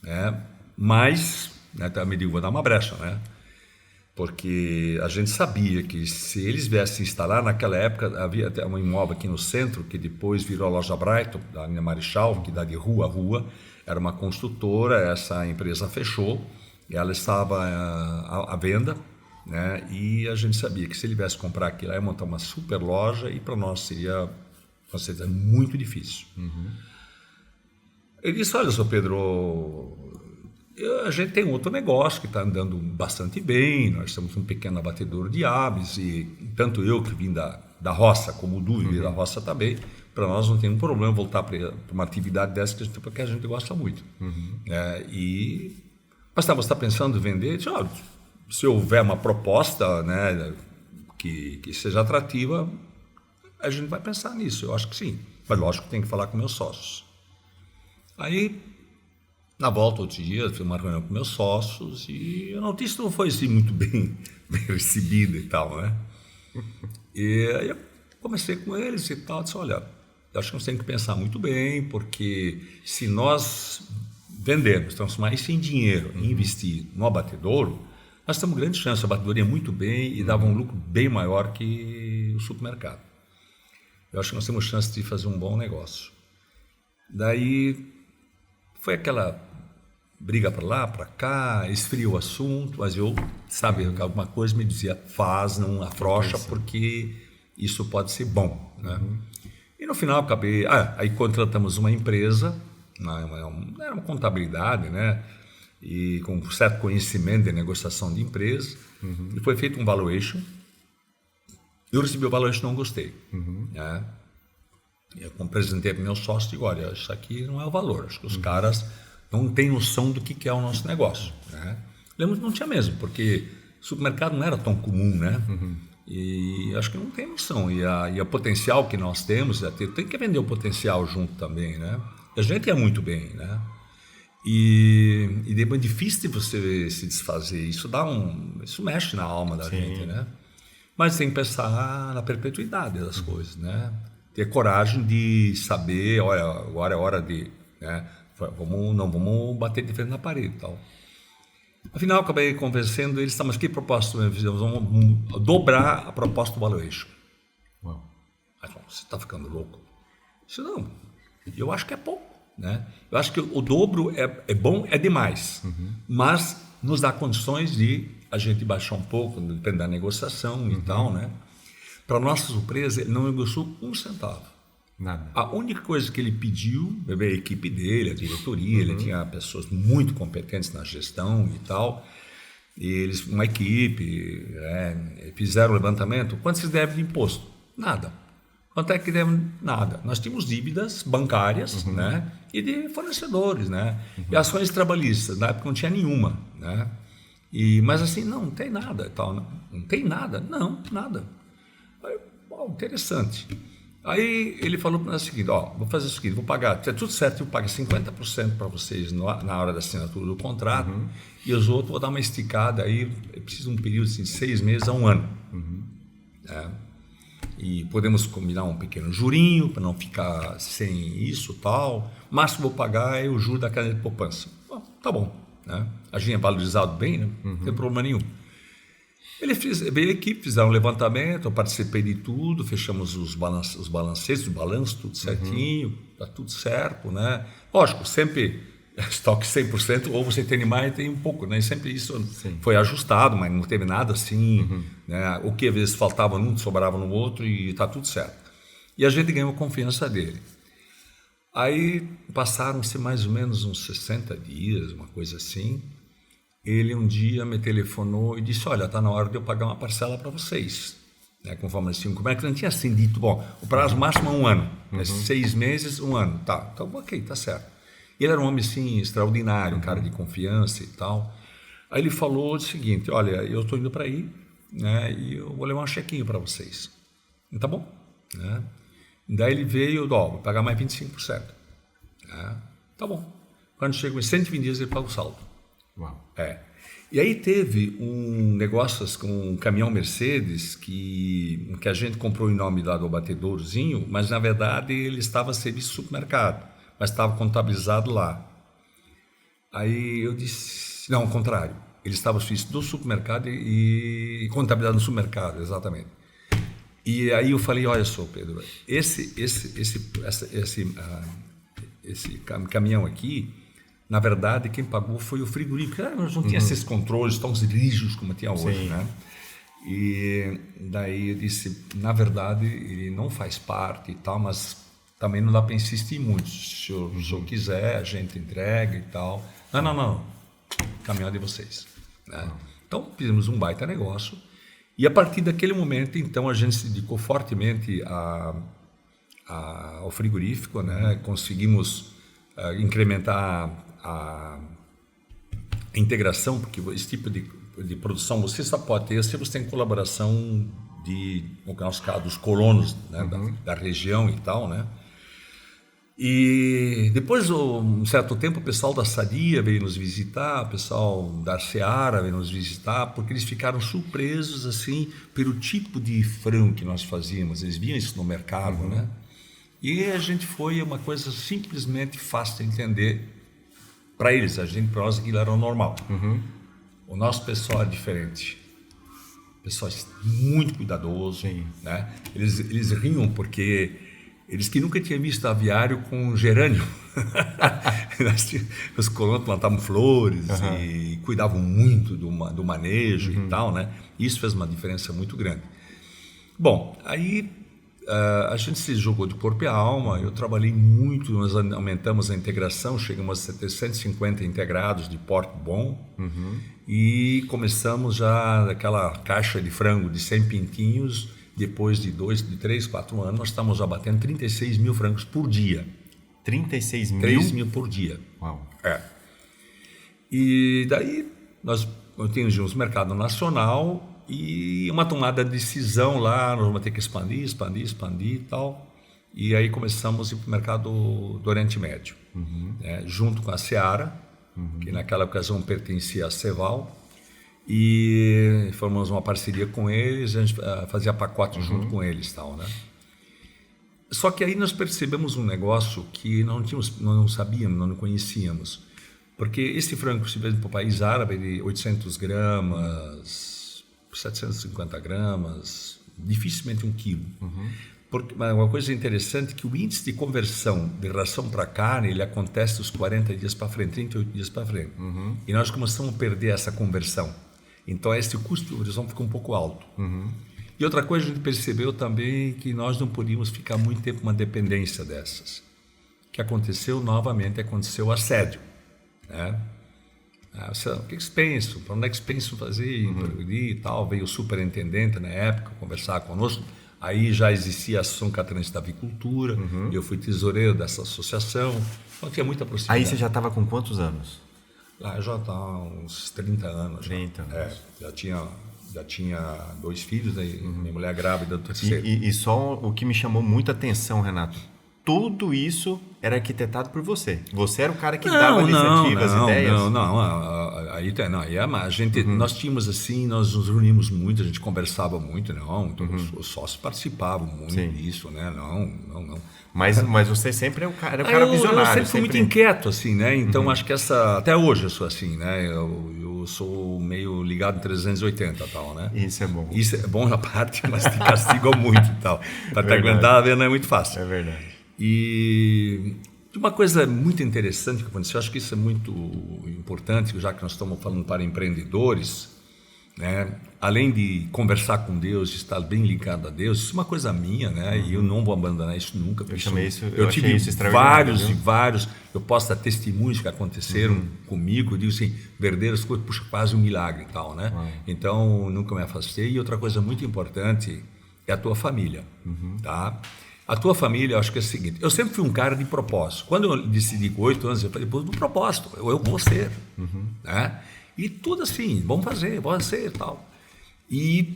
Né? Mas, né, me digo, vou dar uma brecha, né? Porque a gente sabia que se eles viessem instalar, naquela época havia até um imóvel aqui no centro, que depois virou a loja Brighton, da linha Marechal, que dá de rua a rua, era uma construtora, essa empresa fechou, ela estava à venda, né? E a gente sabia que se ele viesse comprar aquilo, ia montar uma super loja e para nós seria Com certeza, é muito difícil. Ele disse, olha, Sr. Pedro, a gente tem outro negócio que está andando bastante bem, nós somos um pequeno abatedor de aves, e tanto eu que vim da roça, como o Du veio da roça também, para nós não tem um problema voltar para uma atividade dessa porque a gente gosta muito. Mas você está pensando em vender? Disse, se houver uma proposta, né, que seja atrativa, a gente vai pensar nisso, eu acho que sim. Mas lógico que tem que falar com meus sócios. Aí, na volta, outro dia, fiz uma reunião com meus sócios e a notícia não foi assim muito bem recebida e tal, né? E aí eu comecei com eles e tal, disse, olha, eu acho que nós temos que pensar muito bem, porque se nós vendermos, transformar isso em dinheiro e investir no abatedouro, nós temos grande chance, a abatedouro ia muito bem e dava um lucro bem maior que o supermercado. Eu acho que nós temos chance de fazer um bom negócio. Daí foi aquela briga para lá, para cá, esfriou o assunto, mas eu, sabe, alguma coisa me dizia, faz, não afrouxa, porque isso pode ser bom, né? E no final acabei, aí contratamos uma empresa, era uma contabilidade, né? E com um certo conhecimento de negociação de empresas, e foi feito um valuation. Eu recebi o valuation, não gostei, né? Eu apresentei para o meu sócio e digo, olha, isso aqui não é o valor, acho que os caras não têm noção do que é o nosso negócio, né? Lembro que não tinha mesmo, porque supermercado não era tão comum, né? E acho que não tem noção, e o potencial que nós temos, tem que vender o potencial junto também, né? A gente é muito bem, né? E depois é difícil de você se desfazer, isso mexe na alma da gente, né? Mas tem que pensar na perpetuidade das coisas, né? Ter coragem de saber, olha, agora é hora de, né? Não vamos bater de frente na parede e tal. Afinal, acabei convencendo eles, mas que proposta nós fizemos? Vamos dobrar a proposta do valuation. Aí, você está ficando louco? Eu disse, não, eu acho que é pouco, né? Eu acho que o dobro é bom, é demais, mas nos dá condições de a gente baixar um pouco, depende da negociação e tal, né? Para nossa surpresa, ele não negociou um centavo. Nada. A única coisa que ele pediu, a equipe dele, a diretoria, ele tinha pessoas muito competentes na gestão e tal, e eles, uma equipe, fizeram o levantamento. Quanto vocês devem de imposto? Nada. Quanto é que devem? Nada. Nós tínhamos dívidas bancárias, né? E de fornecedores, né? E ações trabalhistas, na época não tinha nenhuma, né? Mas assim, não tem nada e tal. Não tem nada? Não, nada. Aí, interessante. Aí ele falou para nós o seguinte, vou fazer o seguinte, vou pagar, é tudo certo, eu pago 50% para vocês na hora da assinatura do contrato, e os outros vou dar uma esticada aí, eu preciso de um período assim, de 6 meses a 1 ano. E podemos combinar um pequeno jurinho para não ficar sem isso tal, o máximo que vou pagar é o juro da caneta de poupança. Tá bom, né? A gente é valorizado bem, né? Não tem problema nenhum. Veio a equipe, fizeram um levantamento, eu participei de tudo, fechamos os balancetes, o balanço, tudo certinho, tá tudo certo, né? Lógico, sempre estoque 100%, ou você tem mais, tem um pouco, né? Sempre isso foi ajustado, mas não teve nada assim, né? O que às vezes faltava num, sobrava no outro e tá tudo certo. E a gente ganhou a confiança dele. Aí passaram-se mais ou menos uns 60 dias, uma coisa assim. Ele um dia me telefonou e disse, olha, está na hora de eu pagar uma parcela para vocês. Né, conforme assim, como é que não tinha assim dito, bom, o prazo máximo é 1 ano, 6 meses, 1 ano, tá, então ok, tá certo. E ele era um homem assim, extraordinário, um cara de confiança e tal. Aí ele falou o seguinte, olha, eu estou indo para aí, né, e eu vou levar um chequinho para vocês. E tá bom, né? Daí ele veio, vou pagar mais 25%. Né? Tá bom. Quando chegou em 120 dias, ele paga o saldo. Uau. E aí teve um negócio com um caminhão Mercedes que a gente comprou em nome lá do abatedourzinho, mas na verdade ele estava a serviço de supermercado, mas estava contabilizado lá. Aí eu disse, não, ao contrário, ele estava a serviço do supermercado e contabilizado no supermercado, exatamente. E aí eu falei, olha só, Pedro, esse caminhão aqui, na verdade, quem pagou foi o frigorífico. Nós não tinha esses controles tão rígidos como tinha hoje, né? E daí eu disse, na verdade, ele não faz parte e tal, mas também não dá para insistir muito. Se o senhor quiser, a gente entrega e tal. Não. Caminhão de vocês. Né? Então, fizemos um baita negócio. E a partir daquele momento, então, a gente se dedicou fortemente ao frigorífico, né? Conseguimos incrementar a integração, porque esse tipo de produção você só pode ter se você tem colaboração no nosso caso, dos colonos, né? Da região e tal, né? E depois de um certo tempo o pessoal da Sadia veio nos visitar, o pessoal da Seara veio nos visitar, porque eles ficaram surpresos assim pelo tipo de frango que nós fazíamos. Eles viam isso no mercado, né? E a gente foi uma coisa simplesmente fácil de entender para eles. Para nós aquilo era o normal. O nosso pessoal é diferente. O pessoal é muito cuidadoso, né? Eles riam porque eles que nunca tinham visto aviário com gerânio. Os colonos plantavam flores e cuidavam muito do manejo e tal, né? Isso fez uma diferença muito grande. Bom, aí a gente se jogou de corpo e alma. Eu trabalhei muito, nós aumentamos a integração, chegamos a ter 150 integrados de porte bom. E começamos já daquela caixa de frango de 100 pintinhos. Depois de 3, 4 anos, nós estamos já batendo 36 mil frangos por dia. 36 mil? 3 mil por dia. Uau. E daí nós atingimos o mercado nacional e uma tomada de decisão lá, nós vamos ter que expandir e tal. E aí começamos a ir para o mercado do Oriente Médio, né, junto com a Seara, que naquela ocasião pertencia à Ceval. E formamos uma parceria com eles, a gente fazia pacote junto com eles, tal, né? Só que aí nós percebemos um negócio que nós não sabíamos, nós não conhecíamos, porque esse frango, se vende para o país árabe, de 800 gramas, 750 gramas, dificilmente 1 quilo. Porque uma coisa interessante é que o índice de conversão de ração para carne ele acontece dos 40 dias para frente, 38 dias para frente. E nós começamos a perder essa conversão. Então, esse custo de produção fica um pouco alto. E outra coisa, a gente percebeu também que nós não podíamos ficar muito tempo uma dependência dessas. O que aconteceu novamente, aconteceu assédio. Né? O que eles pensam? Para onde é que eles pensam fazer? E tal. Veio o superintendente na época conversar conosco. Aí já existia a Associação Catarinense da Avicultura. Eu fui tesoureiro dessa associação. Então, tinha muita proximidade. Aí você já estava com quantos anos? Lá já está uns 30 anos. 30 anos. Já tinha 2 filhos, aí minha mulher grávida do terceiro. E só o que me chamou muita atenção, Renato, tudo isso era arquitetado por você. Você era o cara que dava iniciativas, ideias? Nós tínhamos assim, nós nos reunimos muito, a gente conversava muito, então os sócios participavam muito disso, né? Não. Mas você sempre é o cara visionário. Eu sempre fui muito inquieto, assim, né? Então acho que até hoje eu sou assim, né? Eu sou meio ligado em 380 e tal, né? Isso é bom. Isso é bom na parte, mas te castiga muito e tal. Para te aguentar, não é muito fácil. É verdade. E uma coisa muito interessante que aconteceu, acho que isso é muito importante, já que nós estamos falando para empreendedores, né? Além de conversar com Deus, de estar bem ligado a Deus, isso é uma coisa minha, né? E eu não vou abandonar isso nunca. Eu tive isso vários, eu posso dar testemunhos que aconteceram comigo, eu digo assim, verdadeiras coisas, puxa, quase um milagre e tal, né? Então, nunca me afastei. E outra coisa muito importante é a tua família, tá? A tua família, eu acho que é o seguinte, eu sempre fui um cara de propósito. Quando eu decidi com 8 anos, eu falei, do propósito, eu vou ser, né? E tudo assim, vamos ser e tal. E,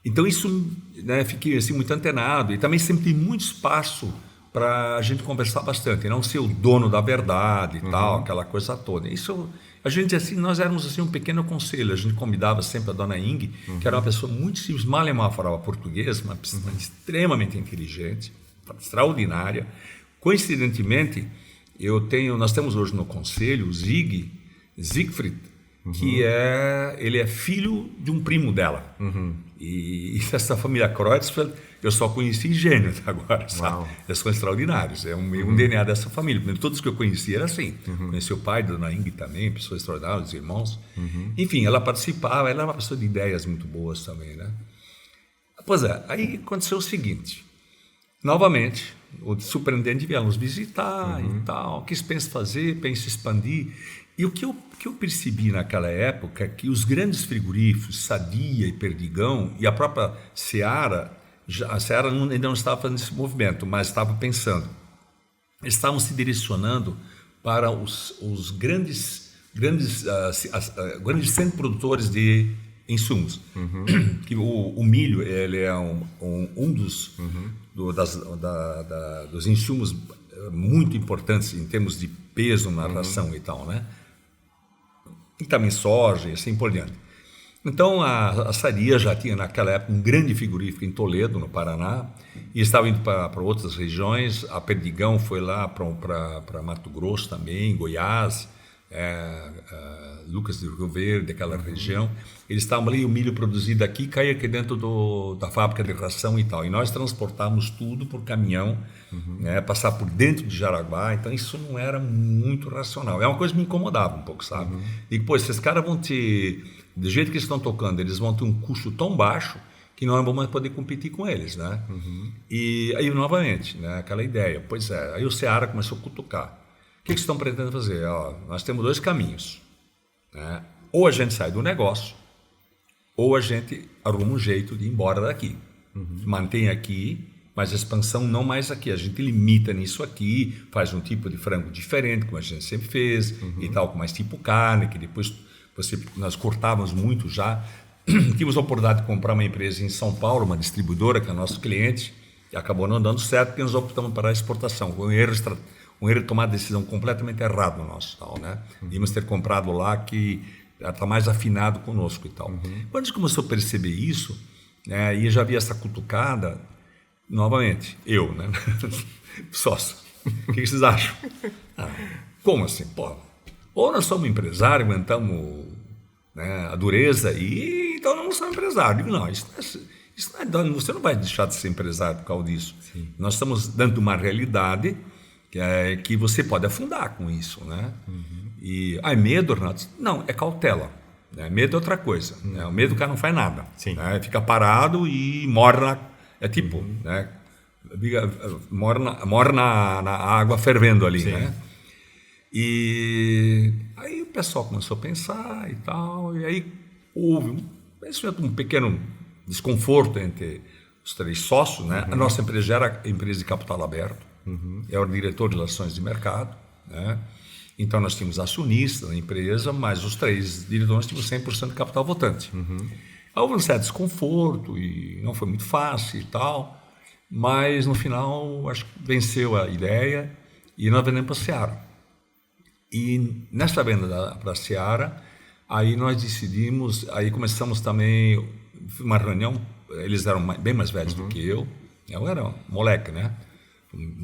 então isso, né, fiquei assim muito antenado e também sempre tem muito espaço para a gente conversar bastante, não ser o dono da verdade e tal, aquela coisa toda. Isso, a gente assim, nós éramos assim um pequeno conselho, a gente convidava sempre a dona Ing, que era uma pessoa muito simples, mal e mal falava português, mas extremamente inteligente, extraordinária. Coincidentemente, nós temos hoje no conselho o Siegfried, que ele é filho de um primo dela. E essa família Kreutzfeld eu só conheci gênio até agora, sabe? Eles são extraordinários, é um DNA dessa família. Todos que eu conheci eram assim. Conheci o pai da Dona Ing também, pessoa extraordinária, os irmãos. Enfim, ela participava, ela era uma pessoa de ideias muito boas também, né? Pois é, aí aconteceu o seguinte, novamente, o superintendente veio nos visitar e tal, o que se pensa fazer, pensa expandir. E o que eu percebi naquela época é que os grandes frigoríficos, Sadia e Perdigão, e a própria Seara, a Seara ainda não estava fazendo esse movimento, mas estava pensando, estavam se direcionando para os grandes centros produtores de insumos. Que o milho ele é um dos, dos insumos muito importantes em termos de peso na ração e tal, né? E também soja e assim por diante. Então a Sadia já tinha naquela época um grande frigorífico em Toledo, no Paraná, e estava indo para outras regiões. A Perdigão foi lá para Mato Grosso também, Goiás, Lucas do Rio Verde, aquela região. Eles estavam ali, o milho produzido aqui caía aqui dentro da fábrica de ração e tal. E nós transportávamos tudo por caminhão, né, passar por dentro de Jaraguá. Então isso não era muito racional. É uma coisa que me incomodava um pouco, sabe? E depois, esses caras vão ter, do jeito que eles estão tocando, eles vão ter um custo tão baixo que não vamos mais poder competir com eles, né? E aí, novamente, né, aquela ideia. Pois é, aí o Seara começou a cutucar. O que estão pretendendo fazer? Nós temos dois caminhos, né? Ou a gente sai do negócio, ou a gente arruma um jeito de ir embora daqui. Mantém aqui, mas a expansão não mais aqui. A gente limita nisso aqui, faz um tipo de frango diferente, como a gente sempre fez, e tal, com mais tipo carne, que depois nós cortávamos muito já. Tivemos a oportunidade de comprar uma empresa em São Paulo, uma distribuidora, que é nosso cliente, e acabou não dando certo, porque nós optamos para a exportação. Foi um erro de tomar decisão completamente errado nosso, tal, né? Íamos ter comprado lá que está mais afinado conosco e tal. Quando a gente começou a perceber isso, né, e já havia essa cutucada, novamente, eu, né? Sócio, o que vocês acham? Como assim? Pô, ou nós somos empresários, aguentamos, né, a dureza, e então não somos empresários. Digo, não, isso não é, você não vai deixar de ser empresário por causa disso. Nós estamos dando uma realidade que você pode afundar com isso, né? E medo, Renato? Não, é cautela, né? Medo é outra coisa, né? O medo, o cara não faz nada, né? Fica parado e morre é tipo, né? Morre na água fervendo ali, né? E aí o pessoal começou a pensar e tal, e aí houve um pequeno desconforto entre os três sócios, né? A nossa empresa já era empresa de capital aberto, eu era o diretor de relações de mercado, né? Então nós tínhamos acionistas na empresa, mas os três diretores tínhamos 100% de capital votante. Houve um certo desconforto e não foi muito fácil e tal, mas no final acho que venceu a ideia e nós vendemos para a Seara. E nessa venda para a Seara, aí nós decidimos, aí começamos também uma reunião, eles eram bem mais velhos do que eu era moleque, né?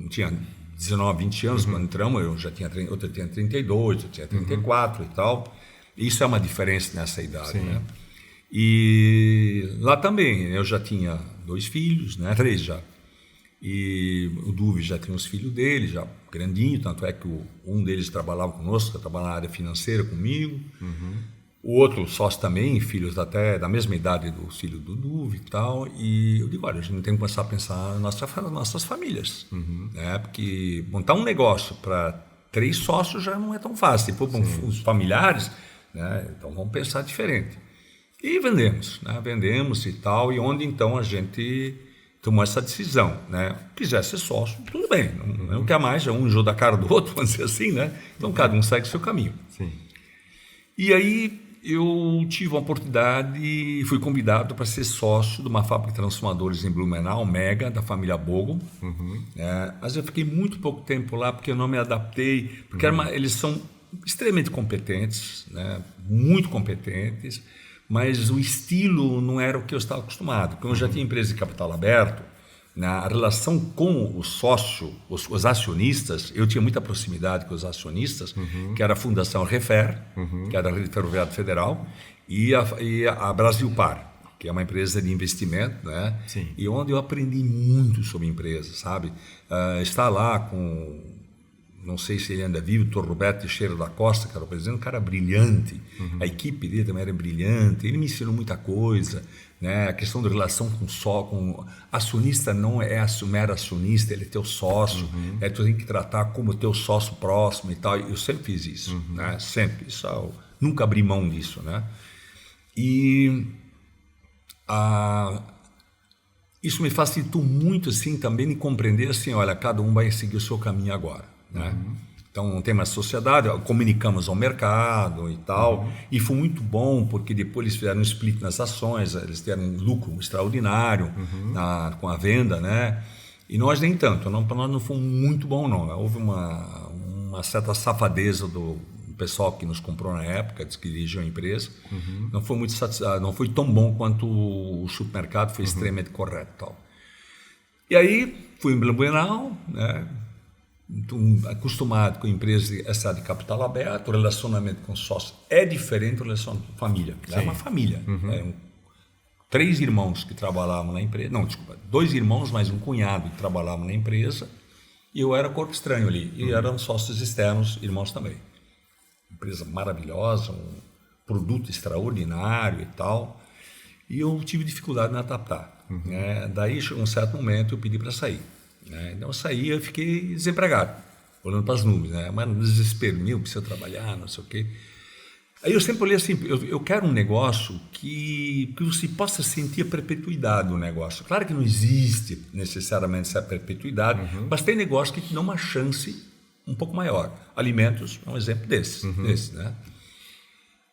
Tinha 19, 20 anos quando entramos, eu tinha 32, eu tinha 34 e tal. Isso é uma diferença nessa idade, né? E lá também, eu já tinha 2 filhos, né? 3 já. E o Duve já tinha os filhos dele, já grandinho, tanto é que um deles trabalhava conosco, trabalhava na área financeira comigo. O outro sócio também, filhos até da mesma idade do filho do Duve e tal. E eu digo, olha, a gente tem que começar a pensar nas nossas famílias, né? Porque montar um negócio para 3 sócios já não é tão fácil. Depois, os familiares, né? Então vamos pensar diferente. E vendemos, né? Vendemos e tal, e onde então a gente tomou essa decisão, né? Quiser ser sócio, tudo bem, não quer mais, um enjoo da cara do outro, vamos dizer assim, né? Então cada um segue o seu caminho. E aí eu tive a oportunidade e fui convidado para ser sócio de uma fábrica de transformadores em Blumenau, Mega, da família Bogo. Mas eu fiquei muito pouco tempo lá porque eu não me adaptei, porque eles são extremamente competentes, né? Muito competentes, mas o estilo não era o que eu estava acostumado. Porque eu já tinha empresa de capital aberto, Na relação com o sócio, os acionistas, eu tinha muita proximidade com os acionistas, que era a Fundação Refer, que era a Rede Ferroviária Federal, e a Brasilpar, que é uma empresa de investimento, né? Sim. E onde eu aprendi muito sobre empresas, sabe? Está lá com, não sei se ele ainda vive, o Dr. Roberto Teixeira da Costa, que era o presidente, um cara brilhante, a equipe dele também era brilhante, ele me ensinou muita coisa, né? A questão da relação com acionista não é mero acionista, ele é teu sócio, tu tem que tratar como teu sócio próximo e tal. Eu sempre fiz isso, né? Sempre, isso eu nunca abri mão disso, né? E isso me facilitou muito assim também de compreender assim, olha, cada um vai seguir o seu caminho agora, né? Então não tem mais sociedade, comunicamos ao mercado e tal, e foi muito bom porque depois eles fizeram um split nas ações, eles tiveram um lucro extraordinário com a venda, né? E nós nem tanto, para nós não foi muito bom não, houve uma certa safadeza do pessoal que nos comprou na época, que dirigiu a empresa, não foi muito não foi tão bom quanto o supermercado, foi extremamente correto, tal. E aí fui em Blumenau, né? Acostumado com empresas de capital aberto, o relacionamento com sócio é diferente do relacionamento com família. É uma família. 3 irmãos que trabalhavam na empresa, não, desculpa, 2 irmãos mais um cunhado que trabalhavam na empresa, e eu era corpo estranho ali, e eram sócios externos, irmãos também. Empresa maravilhosa, um produto extraordinário e tal, e eu tive dificuldade em adaptar. Né? Daí chegou um certo momento eu pedi para sair. Né? Então eu saí, eu fiquei desempregado, olhando para as nuvens, né? Mas no desespero, preciso trabalhar, não sei o quê. Aí eu sempre olhei assim, eu quero um negócio que você possa sentir a perpetuidade do negócio. Claro que não existe necessariamente essa perpetuidade, mas tem negócio que te dá uma chance um pouco maior. Alimentos é um exemplo desses, né?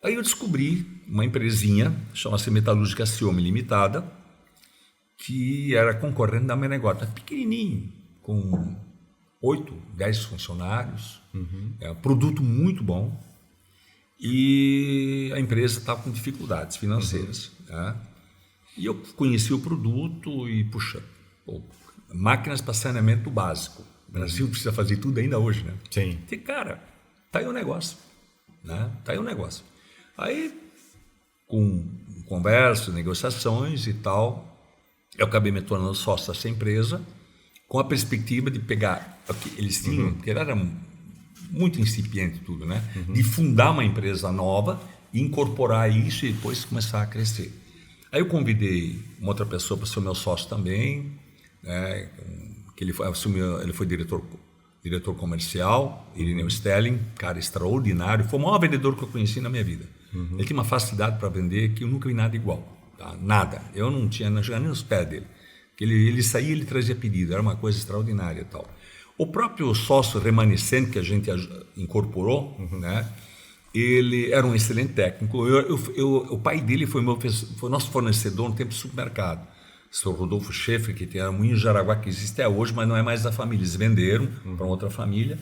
Aí eu descobri uma empresinha, chama-se Metalúrgica Ciome Limitada, que era concorrente da Menegócio, pequenininho, com 8, 10 funcionários, produto muito bom, e a empresa estava com dificuldades financeiras. Né? E eu conheci o produto e, máquinas para saneamento básico. O Brasil precisa fazer tudo ainda hoje, né? Sim. E, cara, tá aí o negócio, né? Tá aí o negócio. Aí, com conversas, negociações e tal, eu acabei me tornando sócio dessa empresa, com a perspectiva de pegar o que eles tinham, porque era muito incipiente tudo, né? De fundar uma empresa nova, incorporar isso e depois começar a crescer. Aí eu convidei uma outra pessoa para ser o meu sócio também, né? Que ele foi diretor comercial, Irineu Stelling, cara extraordinário, foi o maior vendedor que eu conheci na minha vida. Ele tinha uma facilidade para vender que eu nunca vi nada igual, tá? Nada, eu não chegava nem nos pés dele, que ele saía, ele trazia pedido, era uma coisa extraordinária e tal. O próprio sócio remanescente que a gente incorporou, né? Ele era um excelente técnico. O pai dele foi nosso fornecedor no tempo do supermercado. O Sr. Rodolfo Schaeffer, que tem a Moinho Jaraguá, que existe até hoje, mas não é mais da família. Eles venderam para outra família.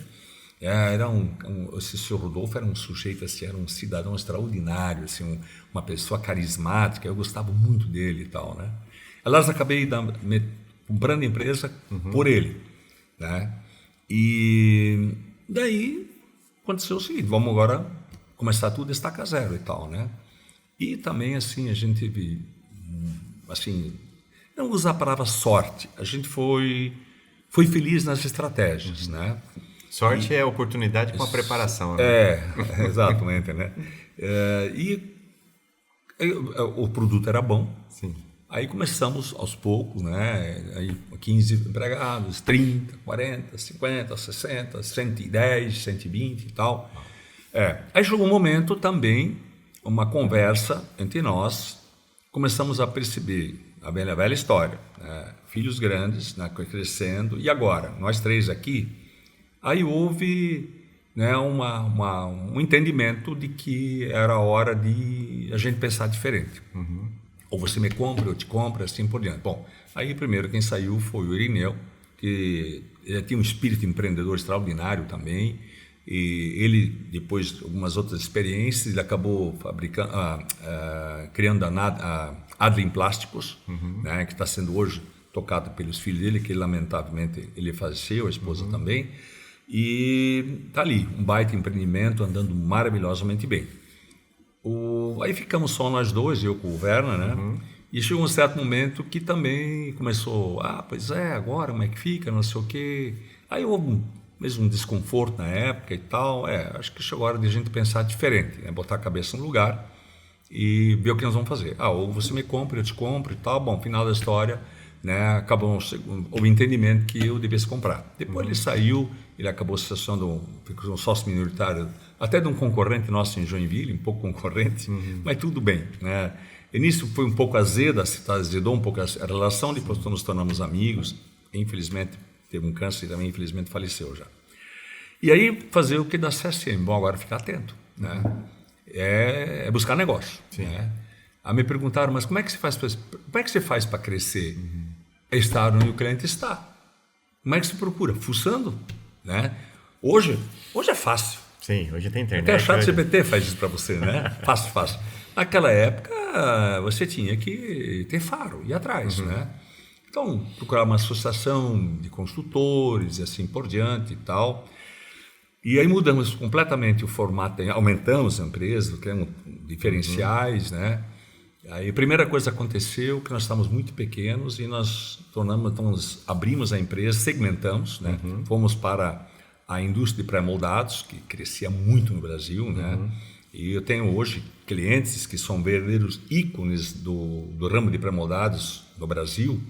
Esse Sr. Rodolfo era um sujeito, assim, era um cidadão extraordinário, assim, uma pessoa carismática. Eu gostava muito dele e tal, né? Aliás, acabei comprando a empresa por ele, né? E daí aconteceu o seguinte: vamos agora começar tudo a estaca zero e tal, né? E também, assim, a gente teve, assim, não usar a palavra sorte, a gente foi feliz nas estratégias, né? Sorte é oportunidade com a preparação, né? Exatamente, né? O produto era bom. Sim. Aí começamos aos poucos, né? Aí 15 empregados, 30, 40, 50, 60, 110, 120 e tal. Aí chegou um momento também, uma conversa entre nós, começamos a perceber a velha história, né? Filhos grandes, né? Crescendo, e agora? Nós 3 aqui. Aí houve, né, um entendimento de que era hora de a gente pensar diferente. Ou você me compra, eu te compro, assim por diante. Bom, aí primeiro quem saiu foi o Irineu, que ele tinha um espírito empreendedor extraordinário também, e ele, depois de algumas outras experiências, ele acabou criando a Adlin Plásticos, né, que está sendo hoje tocado pelos filhos dele, que lamentavelmente ele faleceu, a esposa também. E tá ali, um baita empreendimento andando maravilhosamente bem. Aí ficamos só nós dois, eu com o Werner, né? E chegou um certo momento que também começou, pois é, agora como é que fica, não sei o quê. Aí houve mesmo um desconforto na época e tal. Acho que chegou a hora de a gente pensar diferente, né? Botar a cabeça no lugar e ver o que nós vamos fazer. Ou você me compra, eu te compro e tal. Bom, final da história, né? Acabou o entendimento que eu devia se comprar. Depois ele saiu, ele acabou se associando, ficou um sócio minoritário, até de um concorrente nosso em Joinville, um pouco concorrente, mas tudo bem, né? Início foi um pouco azeda, azedou um pouco a relação, depois nos tornamos amigos. Infelizmente, teve um câncer e também, infelizmente, faleceu já. E aí, fazer o que dá certo. Bom, agora ficar atento, né? É buscar negócio. Né? Aí me perguntaram, mas como é que você faz para crescer? É estar onde o cliente está. Como é que se procura? Fuçando, né? Hoje é fácil. Sim, hoje tem internet. Até a ChatGPT faz isso para você, né? Fácil. Naquela época, você tinha que ter faro, ir atrás, né? Então, procurar uma associação de construtores e assim por diante e tal. E aí mudamos completamente o formato, aumentamos a empresa, criamos diferenciais, né? Aí a primeira coisa que aconteceu que nós estávamos muito pequenos e nós abrimos a empresa, segmentamos, né? Fomos para a indústria de pré-moldados, que crescia muito no Brasil, né? E eu tenho hoje clientes que são verdadeiros ícones do ramo de pré-moldados no Brasil.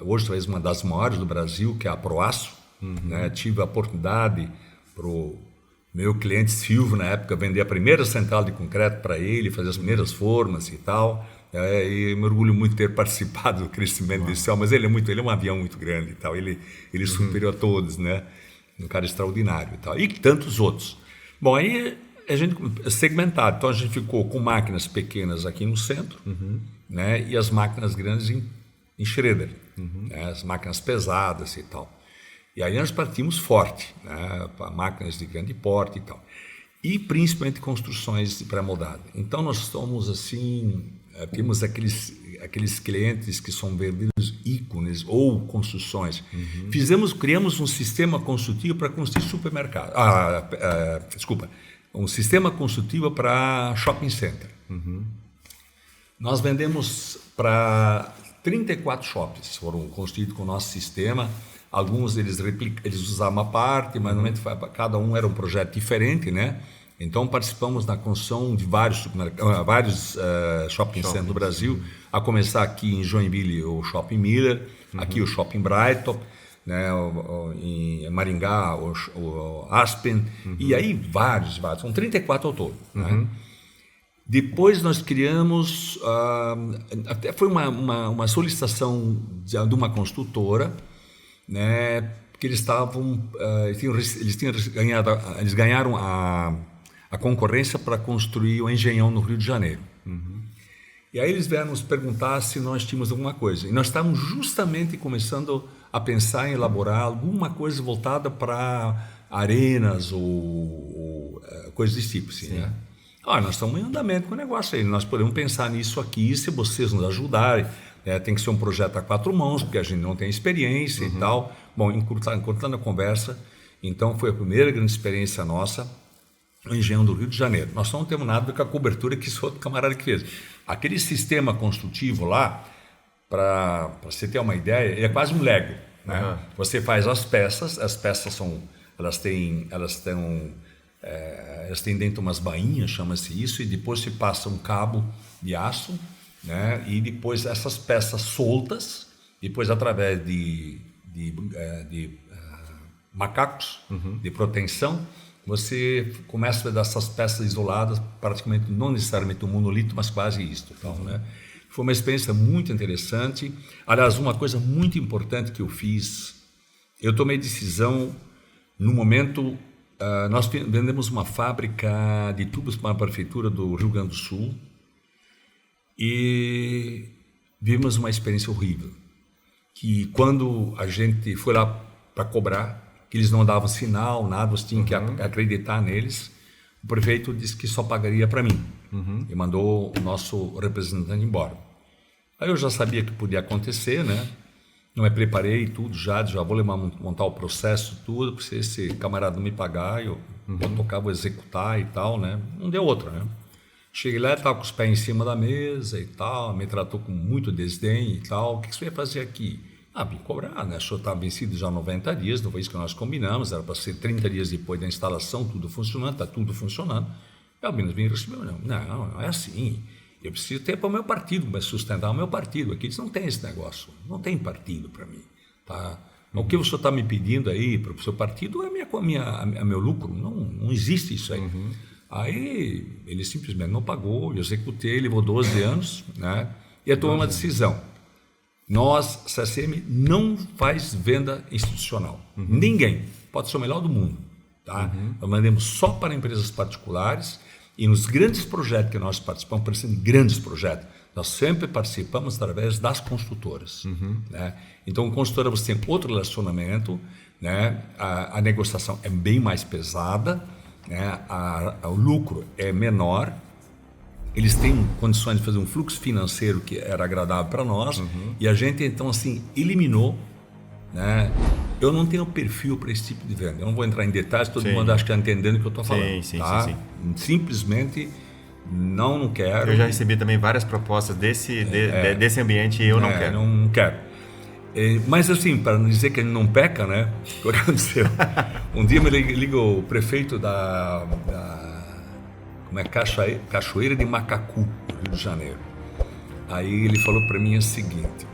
Hoje, talvez uma das maiores do Brasil, que é a Proaço. Né? Tive a oportunidade para o meu cliente Silvio, na época, vender a primeira central de concreto para ele, fazer as primeiras formas e tal. E me orgulho muito de ter participado do crescimento desse homem, mas ele é um avião muito grande e tal. Ele é superior a todos, né? Um cara extraordinário e tal. E tantos outros. Bom, aí a gente segmentado. Então a gente ficou com máquinas pequenas aqui no centro, né? E as máquinas grandes em Schroeder, né? As máquinas pesadas e tal. E aí nós partimos forte, né? Para máquinas de grande porte e tal. E principalmente construções de pré-moldado. Então nós somos assim, temos aqueles clientes que são verdadeiros ícones ou construções. Criamos um sistema construtivo para construir supermercado. Um sistema construtivo para shopping center. Nós vendemos para 34 shoppings, foram construídos com o nosso sistema. Alguns eles usavam uma parte, mas normalmente cada um era um projeto diferente, né? Então participamos na construção de vários shopping centers do Brasil, a começar aqui em Joinville o Shopping Miller, aqui o Shopping Brighton, né, em Maringá o Aspen, e aí vários, são 34 ao todo. Né? Depois nós criamos, até foi uma solicitação de uma construtora, né, que eles ganharam a concorrência para construir o Engenhão no Rio de Janeiro. E aí eles vieram nos perguntar se nós tínhamos alguma coisa. E nós estávamos justamente começando a pensar em elaborar alguma coisa voltada para arenas ou coisas desse tipo. Assim, né? Nós estamos em andamento com o negócio aí. Nós podemos pensar nisso aqui se vocês nos ajudarem. Tem que ser um projeto a 4 mãos, porque a gente não tem experiência e tal. Bom, encurtando a conversa, então foi a primeira grande experiência nossa no Engenhão do Rio de Janeiro. Nós não temos nada com a cobertura que esse outro camarada que fez. Aquele sistema construtivo lá, para você ter uma ideia, ele é quase um Lego. Né? Você faz as peças são, elas têm dentro umas bainhas, chama-se isso, e depois se passa um cabo de aço, né? E depois essas peças soltas, depois através de macacos de proteção, você começa a ver essas peças isoladas, praticamente não necessariamente um monolito, mas quase isto. Então, né? Foi uma experiência muito interessante. Aliás, uma coisa muito importante que eu fiz, eu tomei decisão no momento, nós vendemos uma fábrica de tubos para a prefeitura do Rio Grande do Sul e vimos uma experiência horrível, que quando a gente foi lá para cobrar, que eles não davam sinal, nada, você tinha que acreditar neles. O prefeito disse que só pagaria para mim e mandou o nosso representante embora. Aí eu já sabia que podia acontecer, né? Não me preparei tudo já vou montar o processo tudo, porque se esse camarada não me pagar, eu vou tocar, vou executar e tal, né? Não deu outra, né? Cheguei lá, estava com os pés em cima da mesa e tal, me tratou com muito desdém e tal. O que você ia fazer aqui? Me cobrar, né? O senhor estava vencido já 90 dias, não foi isso que nós combinamos, era para ser 30 dias depois da instalação, tudo funcionando, está tudo funcionando. E o Minas me recebeu, não é assim. Eu preciso ter para o meu partido, para sustentar o meu partido. Aqui eles não tem esse negócio, não tem partido para mim. Tá? O que o senhor está me pedindo aí para o seu partido é meu lucro, não existe isso aí. Aí ele simplesmente não pagou, eu executei, levou 12 anos, né? E tomou uma decisão. Nós, CSM, não faz venda institucional. Ninguém, pode ser o melhor do mundo. Tá? Nós mandamos só para empresas particulares. E nos grandes projetos que nós participamos, parecendo grandes projetos, nós sempre participamos através das construtoras. Né? Então, a construtora você tem outro relacionamento, né? A negociação é bem mais pesada, né? O lucro é menor, eles têm condições de fazer um fluxo financeiro que era agradável para nós, e a gente, então, assim, eliminou, né? Eu não tenho perfil para esse tipo de venda. Eu não vou entrar em detalhes, todo mundo acha que está entendendo o que eu estou falando. Sim. Simplesmente não quero. Eu já recebi também várias propostas desse ambiente e eu não quero. Não quero. Mas assim, para não dizer que ele não peca, né? O que aconteceu? Um dia me liga o prefeito da Cachoeira de Macacu, no Rio de Janeiro. Aí ele falou para mim o seguinte: